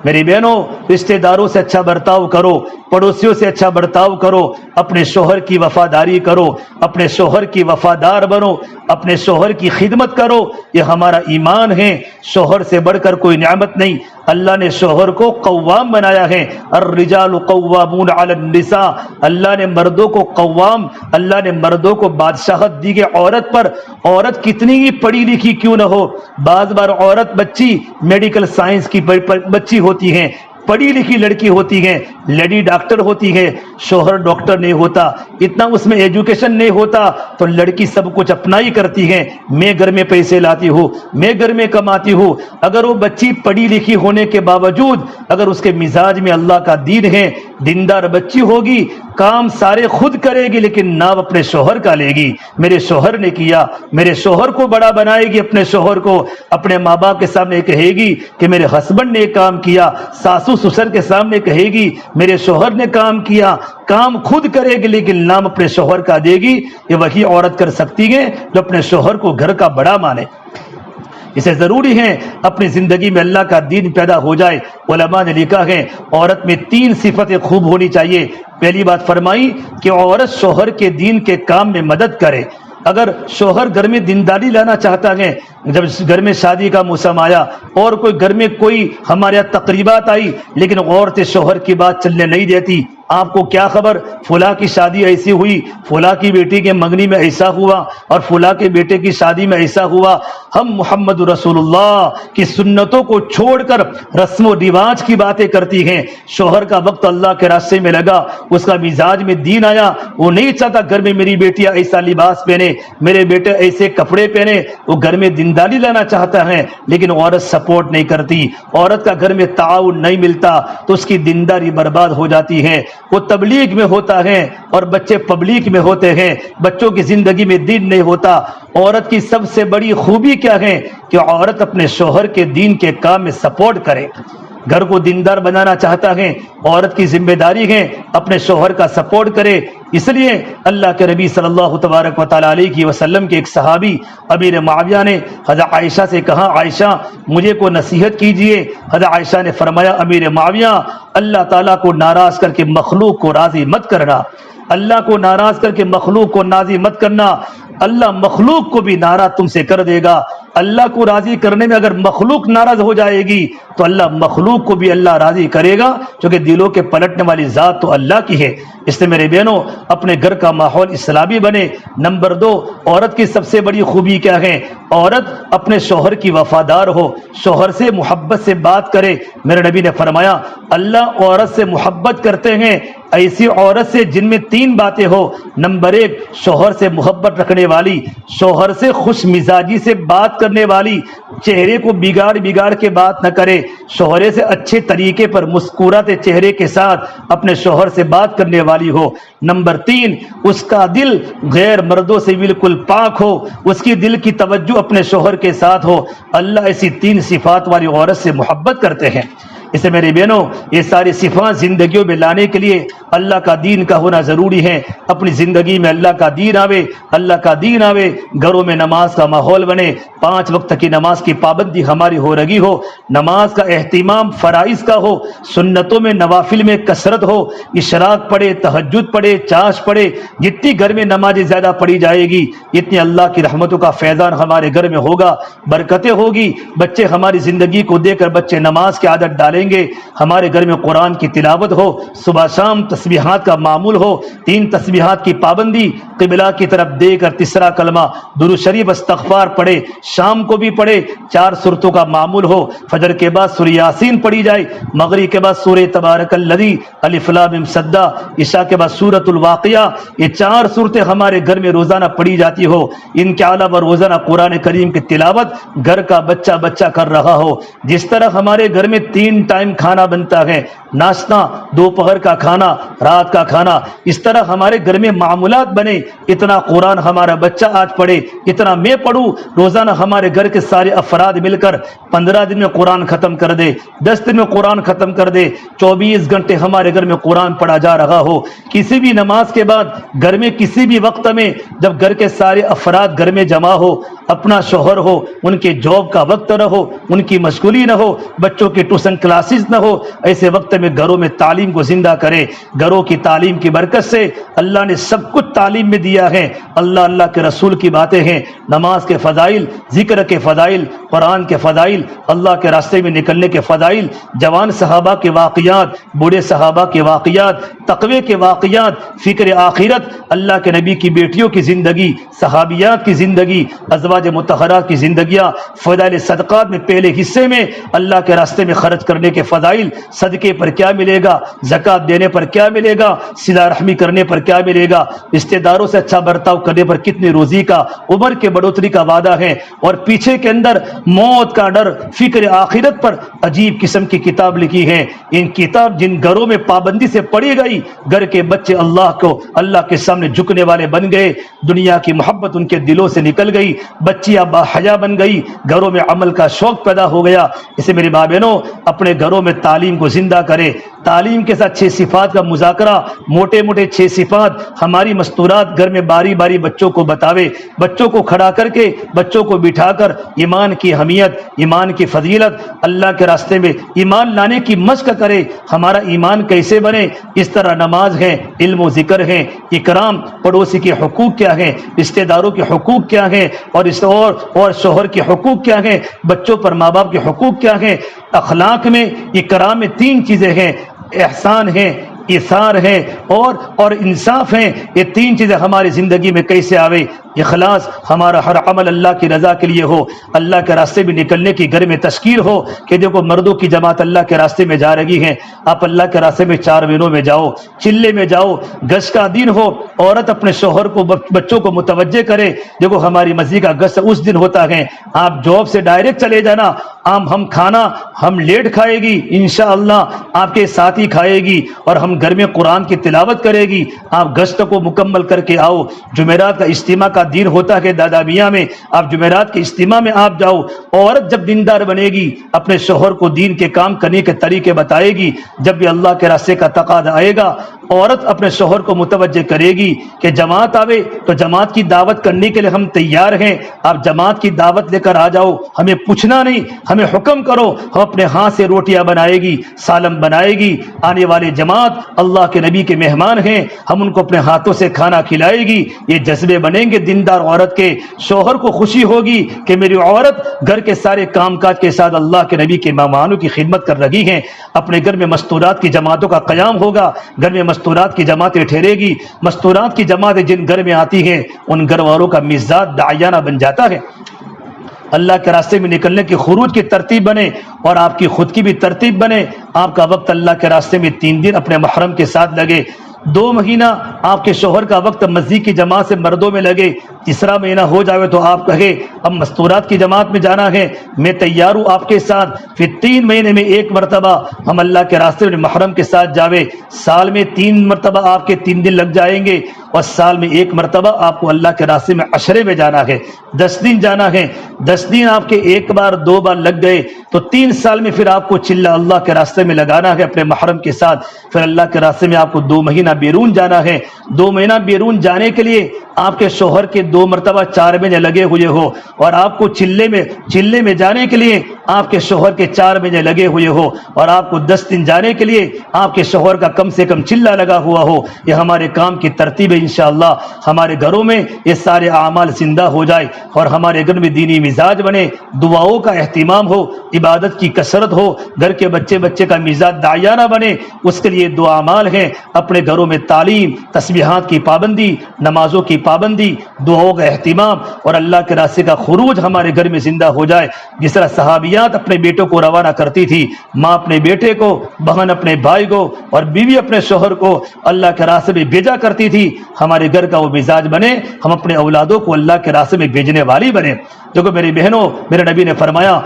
میری بہنوں، رشتہ داروں سے اچھا برتاؤ کرو، پڑوسیوں سے اچھا برتاؤ کرو، اپنے شوہر کی وفاداری کرو، اپنے شوہر کی وفادار بنو، اپنے شوہر کی خدمت کرو، یہ ہمارا ایمان ہے۔ شوہر سے بڑھ کر کوئی نعمت نہیں، اللہ نے شوہر کو قوام بنایا ہے۔ الرجال قوامون علی النساء، اللہ نے مردوں کو قوام، اللہ نے مردوں کو بادشاہت دی ہے عورت پر۔ عورت کتنی ہی پڑھی لکھی کیوں نہ ہو، بعض بار عورت بچی میڈیکل سائنس کی بچی ہوتی ہیں، پڑھی لکھی لڑکی ہوتی ہے، لیڈی ڈاکٹر ہوتی ہے، شوہر ڈاکٹر نہیں ہوتا، اتنا اس میں ایجوکیشن نہیں ہوتا، تو لڑکی سب کچھ اپنا ہی کرتی ہے، میں گھر میں پیسے لاتی ہوں، میں گھر میں کماتی ہوں۔ اگر وہ بچی پڑھی لکھی ہونے کے باوجود اگر اس کے مزاج میں اللہ کا دین ہے، دیندار بچی ہوگی، کام سارے خود کرے گی لیکن نام اپنے شوہر کا لے گی، میرے شوہر نے کیا، میرے شوہر کو بڑا بنائے گی، اپنے شوہر کو اپنے ماں باپ کے سامنے کہے گی کہ میرے ہسبینڈ نے کام کیا، ساسو سسر کے سامنے کہے گی میرے شوہر نے کام کیا، کام خود کرے گی لیکن نام اپنے شوہر کا دے گی۔ یہ وہی عورت کر سکتی ہے جو اپنے شوہر کو گھر کا بڑا مانے۔ اسے ضروری ہے اپنی زندگی میں اللہ کا دین پیدا ہو جائے۔ علماء نے لکھا ہے عورت میں 3 صفتیں خوب ہونی چاہیے۔ پہلی بات فرمائی کہ عورت شوہر کے دین کے کام میں مدد کرے۔ اگر شوہر گھر میں دینداری لانا چاہتا ہے، جب گھر میں شادی کا موسم آیا اور کوئی گھر میں کوئی ہمارے یہاں تقریبات آئی لیکن عورتیں شوہر کی بات چلنے نہیں دیتی، آپ کو کیا خبر فلاں کی شادی ایسی ہوئی، فلاں کی بیٹی کے منگنی میں ایسا ہوا اور فلاں کے بیٹے کی شادی میں ایسا ہوا۔ ہم محمد رسول اللہ کی سنتوں کو چھوڑ کر رسم و رواج کی باتیں کرتی ہیں۔ شوہر کا وقت اللہ کے راستے میں لگا، اس کا مزاج میں دین آیا، وہ نہیں چاہتا گھر میں میری بیٹیاں ایسا لباس پہنے، میرے بیٹے ایسے کپڑے پہنے، وہ گھر میں دینداری لانا چاہتا ہے لیکن عورت سپورٹ نہیں کرتی، عورت کا گھر میں تعاون نہیں ملتا تو اس کی دینداری برباد ہو جاتی ہے۔ وہ تبلیغ میں ہوتا ہے اور بچے پبلک میں ہوتے ہیں، بچوں کی زندگی میں دین نہیں ہوتا۔ عورت کی سب سے بڑی خوبی کیا ہے کہ عورت اپنے شوہر کے دین کے کام میں سپورٹ کرے۔ گھر کو دیندار بنانا چاہتا ہے، عورت کی ذمہ داری ہے اپنے شوہر کا سپورٹ کرے۔ اس لیے اللہ کے نبی صلی اللہ تبارک و تعالیٰ علیہ وسلم کے ایک صحابی امیر معاویہ نے حضرت عائشہ سے کہا عائشہ مجھے کو نصیحت کیجئے۔ حضرت عائشہ نے فرمایا امیر معاویہ اللہ تعالیٰ کو ناراض کر کے مخلوق کو راضی مت کرنا، اللہ کو ناراض کر کے مخلوق کو راضی مت کرنا، اللہ مخلوق کو بھی ناراض تم سے کر دے گا۔ اللہ کو راضی کرنے میں اگر مخلوق ناراض ہو جائے گی تو اللہ مخلوق کو بھی اللہ راضی کرے گا، کیونکہ دلوں کے پلٹنے والی ذات تو اللہ کی ہے۔ اس لیے میرے بہنوں اپنے گھر کا ماحول اسلامی بنے۔ نمبر 2 عورت کی سب سے بڑی خوبی کیا ہے؟ عورت اپنے شوہر کی وفادار ہو، شوہر سے محبت سے بات کرے۔ میرے نبی نے فرمایا اللہ عورت سے محبت کرتے ہیں ایسی عورت سے جن میں 3 باتیں ہو۔ نمبر 1 شوہر سے محبت رکھنے والی، شوہر سے خوش مزاجی سے بات کرنے والی، چہرے کو بگاڑ کے بات نہ کرے، شوہر سے اچھے طریقے پر مسکراتے چہرے کے ساتھ اپنے شوہر سے بات کرنے والی ہو۔ نمبر 3 اس کا دل غیر مردوں سے بالکل پاک ہو، اس کی دل کی توجہ اپنے شوہر کے ساتھ ہو۔ اللہ ایسی 3 صفات والی عورت سے محبت کرتے ہیں۔ اسے میری بہنوں یہ ساری صفات زندگیوں میں لانے کے لیے اللہ کا دین کا ہونا ضروری ہے۔ اپنی زندگی میں اللہ کا دین آوے، اللہ کا دین آوے، گھروں میں نماز کا ماحول بنے، 5 وقت کی نماز کی پابندی ہماری ہو رہی ہو، نماز کا اہتمام فرائض کا ہو، سنتوں میں نوافل میں کثرت ہو، اشراق پڑھے، تہجد پڑھے، چاش پڑھے، جتنی گھر میں نمازیں زیادہ پڑھی جائے گی اتنی اللہ کی رحمتوں کا فیضان ہمارے گھر میں ہوگا، برکتیں ہوگی۔ بچے ہماری زندگی کو دیکھ کر بچے نماز کی عادت ڈالیں گے، ہمارے گھر میں قرآن کی تلاوت ہو، صبح شام تسبیحات کا معمول ہو، 3 تسبیحات کی پابندی، قبلہ کی طرف دے کر تیسرا کلمہ درود شریف استغفار پڑھے، شام کو بھی پڑھے، 4 سورتوں کا معمول ہو، فجر کے بعد سورہ یاسین پڑھی جائے، مغرب کے بعد سورہ تبارک الذی الف لام میم سجدہ، عشاء کے بعد سورۃ الواقعہ، یہ 4 سورتیں ہمارے گھر میں روزانہ پڑھی جاتی ہو۔ ان کے علاوہ روزانہ قرآن کریم کی تلاوت گھر کا بچہ کر رہا ہو۔ جس طرح ہمارے گھر میں 3 ٹائم کھانا بنتا ہے، ناشتہ، دوپہر کا کھانا، رات کا کھانا، اس طرح ہمارے گھر میں معمولات بنے، اتنا قرآن ہمارا بچہ آج پڑھے، اتنا میں پڑھوں، روزانہ ہمارے گھر کے سارے افراد مل کر 15 دن میں قرآن ختم کر دے، 10 دن میں قرآن ختم کر دے، 24 گھنٹے ہمارے گھر میں قرآن پڑھا جا رہا ہو۔ کسی بھی نماز کے بعد گھر میں کسی بھی وقت میں جب گھر کے سارے افراد گھر میں جمع ہو، اپنا شوہر ہو، ان کے جاب کا وقت نہ ہو، ان کی مشغولی نہ ہو، بچوں کی ٹیوشن کلاسز نہ ہو، ایسے وقت میں گھروں میں تعلیم کو زندہ کرے۔ گھروں کی تعلیم کی برکت سے اللہ نے سب کچھ تعلیم میں دیا ہے۔ اللہ کے رسول کی باتیں ہیں، نماز کے فضائل، ذکر کے فضائل، قرآن کے فضائل، اللہ کے راستے میں نکلنے کے فضائل، جوان صحابہ کے واقعات، بوڑھے صحابہ کے واقعات، تقوی کے واقعات، فکر آخرت، اللہ کے نبی کی بیٹیوں کی زندگی، صحابیات کی زندگی، ازواج ازواج مطہرات کی زندگیاں فضائل صدقات میں پہلے حصے میں اللہ کے راستے میں خرچ کرنے کے فضائل، صدقے پر کیا ملے گا، زکوٰۃ دینے پر کیا ملے گا، صلہ رحمی کرنے پر کیا ملے گا، رشتہ داروں سے اچھا برتاؤ کرنے پر کتنی روزی کا، عمر کے بڑھوتری کا وعدہ ہے، اور پیچھے کے اندر موت کا ڈر، فکر آخرت پر عجیب قسم کی کتاب لکھی ہے۔ ان کتاب جن گھروں میں پابندی سے پڑھی گئی، گھر کے بچے اللہ کے سامنے جھکنے والے بن گئے، دنیا کی محبت ان کے دلوں سے نکل گئی، بچیاں باحیا بن گئی، گھروں میں عمل کا شوق پیدا ہو گیا۔ اسے میری ماں بہنوں، اپنے گھروں میں تعلیم کو زندہ کرے، تعلیم کے ساتھ 6 صفات کا مذاکرہ، موٹے موٹے 6 صفات ہماری مستورات گھر میں باری باری بچوں کو بتاوے، بچوں کو کھڑا کر کے، بچوں کو بٹھا کر ایمان کی اہمیت، ایمان کی فضیلت، اللہ کے راستے میں ایمان لانے کی مشق کرے، ہمارا ایمان کیسے بنے، اس طرح نماز ہے، علم و ذکر ہے، اکرام، پڑوسی کے حقوق کیا ہیں، رشتہ داروں کے حقوق کیا ہیں، اور شوہر کے حقوق کیا ہیں، بچوں پر ماں باپ کے حقوق کیا ہیں۔ اخلاق میں، اکرام میں 3 چیزیں ہیں، احسان ہے، ایثار ہے، اور انصاف ہے۔ یہ 3 چیزیں ہماری زندگی میں کیسے آوے؟ اخلاص، ہمارا ہر عمل اللہ کی رضا کے لیے ہو، اللہ کے راستے میں نکلنے کی گھر میں تشکیل ہو کہ دیکھو مردوں کی جماعت اللہ کے راستے میں جا رہی ہے، آپ اللہ کے راستے میں 4 مہینوں میں جاؤ، چلے میں جاؤ، گشت کا دن ہو، عورت اپنے شوہر کو، بچوں کو متوجہ کرے، دیکھو ہماری مسجد کا گشت اس دن ہوتا ہے، آپ جاب سے ڈائریکٹ چلے جانا، ہم کھانا ہم لیٹ کھائے گی، انشاءاللہ آپ کے ساتھی کھائے گی، اور ہم گھر میں قرآن کی تلاوت کرے گی، آپ گشت کو مکمل کر کے آؤ۔ جمعرات کا اجتماع کا دن ہوتا ہے دادا میاں میں، آپ جمعرات کے اجتماع میں آپ جاؤ۔ عورت جب دیندار بنے گی، اپنے شوہر کو دین کے کام کرنے کے طریقے بتائے گی، جب بھی اللہ کے راستے کا تقاضا آئے گا، عورت اپنے شوہر کو متوجہ کرے گی کہ جماعت آوے تو جماعت کی دعوت کرنے کے لیے ہم تیار ہیں، آپ جماعت کی دعوت لے کر آ جاؤ، ہمیں پوچھنا نہیں، ہمیں حکم کرو، ہم اپنے ہاتھ سے روٹیاں بنائے گی، سالم بنائے گی، آنے والے جماعت اللہ کے نبی کے مہمان ہیں، ہم ان کو اپنے ہاتھوں سے کھانا کھلائے گی۔ یہ جذبے بنیں گے دیندار عورت کے، شوہر کو خوشی ہوگی کہ میری عورت گھر کے سارے کام کاج کے ساتھ اللہ کے نبی کے مہمانوں کی خدمت کر رہی ہیں۔ اپنے گھر میں مستورات کی جماعتوں کا قیام ہوگا، گھر میں مستورات کی جماعتیں ٹھہرے گی، مستورات کی جماعتیں جن گھر میں آتی ہیں ان گھر والوں کا مزاج داعیانہ بن جاتا ہے۔ اللہ کے راستے میں نکلنے کی خروج کی ترتیب بنے، اور آپ کی خود کی بھی ترتیب بنے۔ آپ کا وقت اللہ کے راستے میں 3 دن اپنے محرم کے ساتھ لگے، 2 مہینہ آپ کے شوہر کا وقت مسجد کی جماعت سے مردوں میں لگے، تیسرا مہینہ ہو جاوے تو آپ کہے اب مستورات کی جماعت میں جانا ہے، میں تیار ہوں آپ کے ساتھ، پھر 3 مہینے میں 1 مرتبہ ہم اللہ کے راستے میں محرم کے ساتھ جاوے، سال میں 3 مرتبہ آپ کے 3 دن لگ جائیں گے، اور سال میں 1 مرتبہ آپ کو اللہ کے راستے میں عشرے میں جانا ہے، 10 دن جانا ہے۔ 10 دن آپ کے 1 بار 2 بار لگ گئے تو 3 سال میں پھر آپ کو چلہ اللہ کے راستے میں لگانا ہے اپنے محرم کے ساتھ۔ پھر اللہ کے راستے میں آپ کو 2 مہینہ بیرون جانا ہے۔ 2 مہینہ بیرون جانے کے لیے آپ کے شوہر کے 2 مرتبہ 4 مہینے لگے ہوئے ہو، اور آپ کو چلے میں جانے کے لیے آپ کے شوہر کے 4 مہینے لگے ہوئے ہو، اور آپ کو 10 دن جانے کے لیے آپ کے شوہر کا کم سے کم چلہ لگا ہوا ہو۔ یہ ہمارے کام کی ترتیب ہے، انشاءاللہ ہمارے گھروں میں یہ سارے اعمال زندہ ہو جائے، اور ہمارے گھر میں دینی مزاج بنے، دعاؤں کا اہتمام ہو، عبادت کی کثرت ہو، گھر کے بچے کا مزاج داعیانہ بنے۔ اس کے لیے 2 اعمال ہیں، اپنے گھروں میں تعلیم، تسبیحات کی پابندی، نمازوں کی پابندی، دعاؤں کا اہتمام، اور اللہ کے راستے کا خروج ہمارے گھر میں زندہ ہو جائے۔ جس طرح صحابیات اپنے بیٹوں کو روانہ کرتی تھی، ماں اپنے بیٹے کو، بہن اپنے بھائی کو، اور بیوی اپنے شوہر کو اللہ کے راستے میں بھیجا کرتی تھی، ہمارے گھر کا وہ مزاج بنے، ہم اپنے اولادوں کو اللہ کے راستے میں بھیجنے والی بنے۔ دیکھو میری بہنوں، میرے نبی نے فرمایا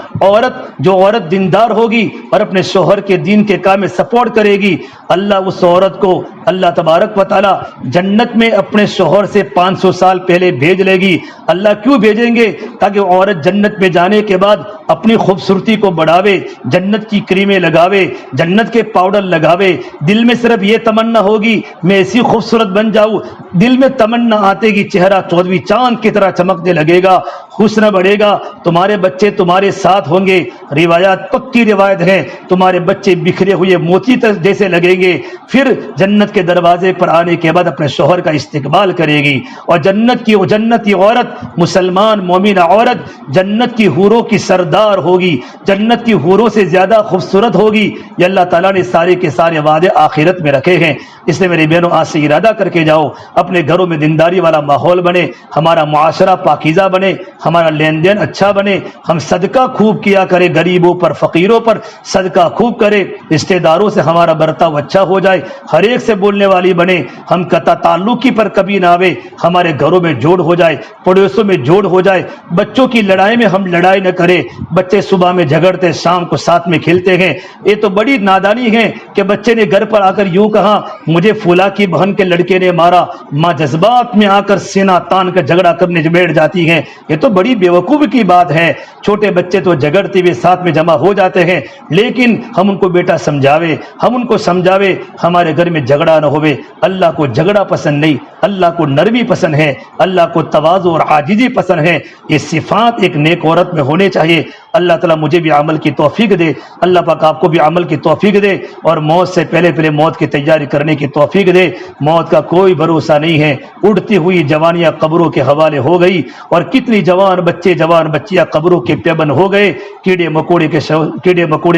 جو عورت دیندار ہوگی اور اپنے شوہر کے دین کے کام میں سپورٹ کرے گی، اللہ اس عورت کو، اللہ تبارک و تعالی جنت میں اپنے شوہر سے 500 سال پہلے بھیج لے گی۔ اللہ کیوں بھیجیں گے؟ تاکہ عورت جنت میں جانے کے بعد اپنی خوبصورتی کو بڑھاوے، جنت کی کریمیں لگاوے، جنت کے پاؤڈر لگاوے، دل میں صرف یہ تمنا ہوگی میں ایسی خوبصورت بن جاؤں، دل میں تمنا آتے گی چہرہ 14ویں چاند کی طرح چمکنے لگے گا، حسن بڑھے گا، تمہارے بچے تمہارے ساتھ ہوں گے، روایات پکی روایت ہے، تمہارے بچے بکھرے ہوئے موتی جیسے لگیں گے، پھر جنت کے دروازے پر آنے کے بعد اپنے شوہر کا استقبال کرے گی، اور جنتی عورت، مسلمان مومنہ عورت جنت کی حوروں کی سردار ہوگی، جنت کی حوروں سے زیادہ خوبصورت ہوگی۔ یہ اللہ تعالیٰ نے سارے کے سارے وعدے آخرت میں رکھے ہیں۔ اس لیے میری بہنوں آج سے ارادہ کر کے جاؤ، اپنے گھروں میں دینداری والا ماحول بنے، ہمارا معاشرہ پاکیزہ بنے، ہمارا لین دین اچھا بنے، ہم صدقہ خوب کیا کرے، غریبوں پر فقیروں پر صدقہ خوب کرے، رشتہ داروں سے ہمارا برتاؤ اچھا ہو جائے، ہر ایک سے بولنے والی بنے، ہم قطع تعلقی پر کبھی نہ آوے، ہمارے گھروں میں جوڑ ہو جائے، پڑوسوں میں جوڑ ہو جائے، بچوں کی لڑائی میں ہم لڑائی نہ کرے، بچے صبح میں جھگڑتے شام کو ساتھ میں کھیلتے ہیں، یہ تو بڑی نادانی ہے کہ بچے نے گھر پر آ کر یوں کہا مجھے فلاں کی بہن کے لڑکے نے مارا، ماں جذبات میں آ کر سینہ تان کر جھگڑا کرنے بیٹھ جاتی ہیں، یہ تو بڑی بیوقوفی کی بات ہے۔ چھوٹے بچے تو جھگڑتے ہوئے ساتھ میں جمع ہو جاتے ہیں، لیکن ہم ان کو بیٹا سمجھاوے، ہم ان کو سمجھاوے ہمارے گھر میں جھگڑا نہ ہوئے۔ اللہ کو جھگڑا پسند نہیں، اللہ کو نرمی پسند ہے، اللہ کو تواضع اور عاجزی پسند ہے۔ یہ صفات ایک نیک عورت میں ہونے چاہیے۔ اللہ تعالیٰ مجھے بھی عمل کی توفیق دے، اللہ پاک آپ کو بھی عمل کی توفیق دے، اور موت سے پہلے موت کی تیاری کرنے کی توفیق دے۔ موت کا کوئی بھروسہ نہیں ہے، اڑتی ہوئی جوانیاں قبروں کے حوالے ہو گئی، اور کتنی جوان بچے جوان بچیاں قبروں کے پیبند ہو گئے، کیڑے مکوڑے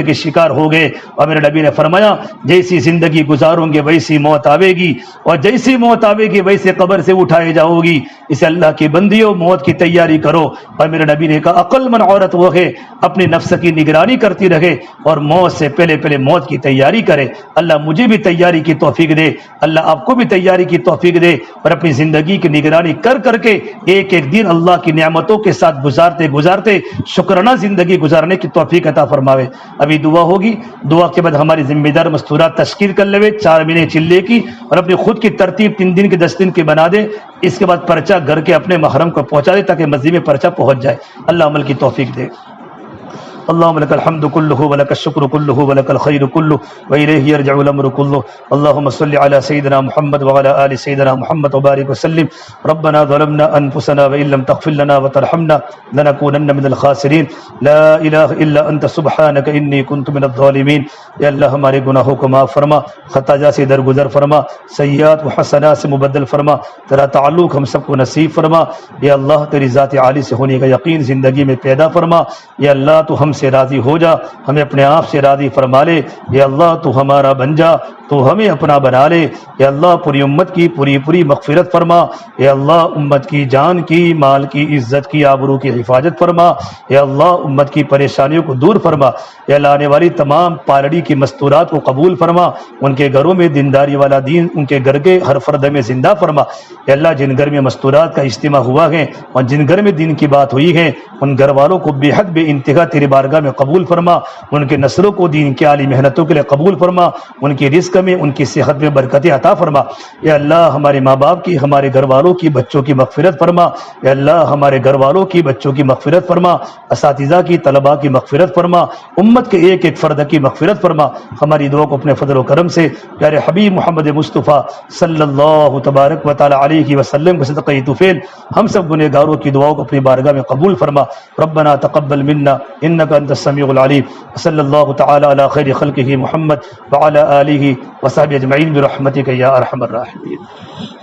کے شکار ہو گئے۔ اور میرے نبی نے فرمایا جیسی زندگی گزاروں گے ویسی موت آوے گی، اور جیسی موت آوے گی ویسے قبر سے اٹھائے جاؤ گی۔ اسے اللہ کی بندیوں موت کی تیاری کرو۔ اور میرے نبی نے کہا عقل مند عورت وہ ہے اپنے نفس کی نگرانی کرتی رہے اور موت سے پہلے موت کی تیاری کرے۔ اللہ مجھے بھی تیاری کی توفیق دے، اللہ آپ کو بھی تیاری کی توفیق دے، اور اپنی زندگی کی نگرانی کر کے ایک ایک دن اللہ کی نعمتوں کے ساتھ گزارتے شکرانہ زندگی گزارنے کی توفیق عطا فرماوے۔ ابھی دعا ہوگی، دعا کے بعد ہماری ذمہ دار مستورات تشکیل کر لے، 4 مہینے چلے کی، اور اپنی خود کی ترتیب 3 دن کی 10 دن کی بنا دے۔ اس کے بعد پرچہ گھر کے اپنے محرم کو پہنچا دے تاکہ مسجد میں پرچہ پہنچ جائے۔ اللہ عمل کی توفیق دے۔ اللهم لك الحمد كله ولك الشكر كله ولك الخير كله وإليه يرجع الأمر كله اللهم صل على سيدنا محمد وعلى آل سيدنا محمد وبارك وسلم ربنا ظلمنا أنفسنا وإن لم تغفر لنا وترحمنا لنكونن من الخاسرين لا إله إلا أنت سبحانك إني كنت من الظالمين۔ یا اللہ ہمارے گناہوں کو معاف فرما، خطاجہ سے درگزر فرما، سیئات و حسنات سے مبدل فرما، تیرا تعلق ہم سب کو نصیب فرما۔ یا اللہ تیری ذات عالی سے ہونے کا یقین زندگی میں پیدا فرما۔ یا اللہ تو ہم سے راضی ہو جا، ہمیں اپنے آپ سے راضی فرما لے۔ یا اللہ تو ہمارا بن جا، تو ہمیں اپنا بنا لے۔ یا اللہ پوری امت کی پوری مغفرت فرما۔ یا اللہ امت کی جان کی، مال کی، عزت کی، آبرو کی حفاظت فرما۔ یا اللہ امت کی پریشانیوں کو دور فرما۔ یا اللہ آنے والی تمام پالڑی کی مستورات کو قبول فرما، ان کے گھروں میں دینداری والا دین ان کے گھر کے ہر فرد میں زندہ فرما۔ یا اللہ جن گھر میں مستورات کا اجتماع ہوا ہے اور جن گھر میں دین کی بات ہوئی ہے ان گھر والوں کو بے حد بے انتہا تیری بارگاہ میں قبول فرما، ان کے نسلوں کو دین کی عالی محنتوں کے لیے قبول فرما، ان کی رزق میں ان کی صحت میں برکت عطا فرما۔ یا اللہ ہمارے ماں باپ کی، ہمارے گھر والوں کی، بچوں کی مغفرت فرما۔ یا اللہ ہمارے گھر والوں کی، بچوں کی مغفرت فرما، اساتذہ کی، طلباء کی مغفرت فرما، امت کے ایک ایک فرد کی مغفرت فرما۔ ہماری دعا کو اپنے فضل و کرم سے پیارے حبیب محمد مصطفیٰ صلی اللہ تبارک و تعالی علیہ وسلم کے صدقہ طفیل ہم سب گنہگاروں کی دعاؤں کو اپنی بارگاہ میں قبول فرما۔ ربنا تقبل منا انك انت السميع العليم وصلى الله تعالى على خير خلقه محمد وعلى آله وصحبه اجمعين برحمتك يا ارحم الراحمين۔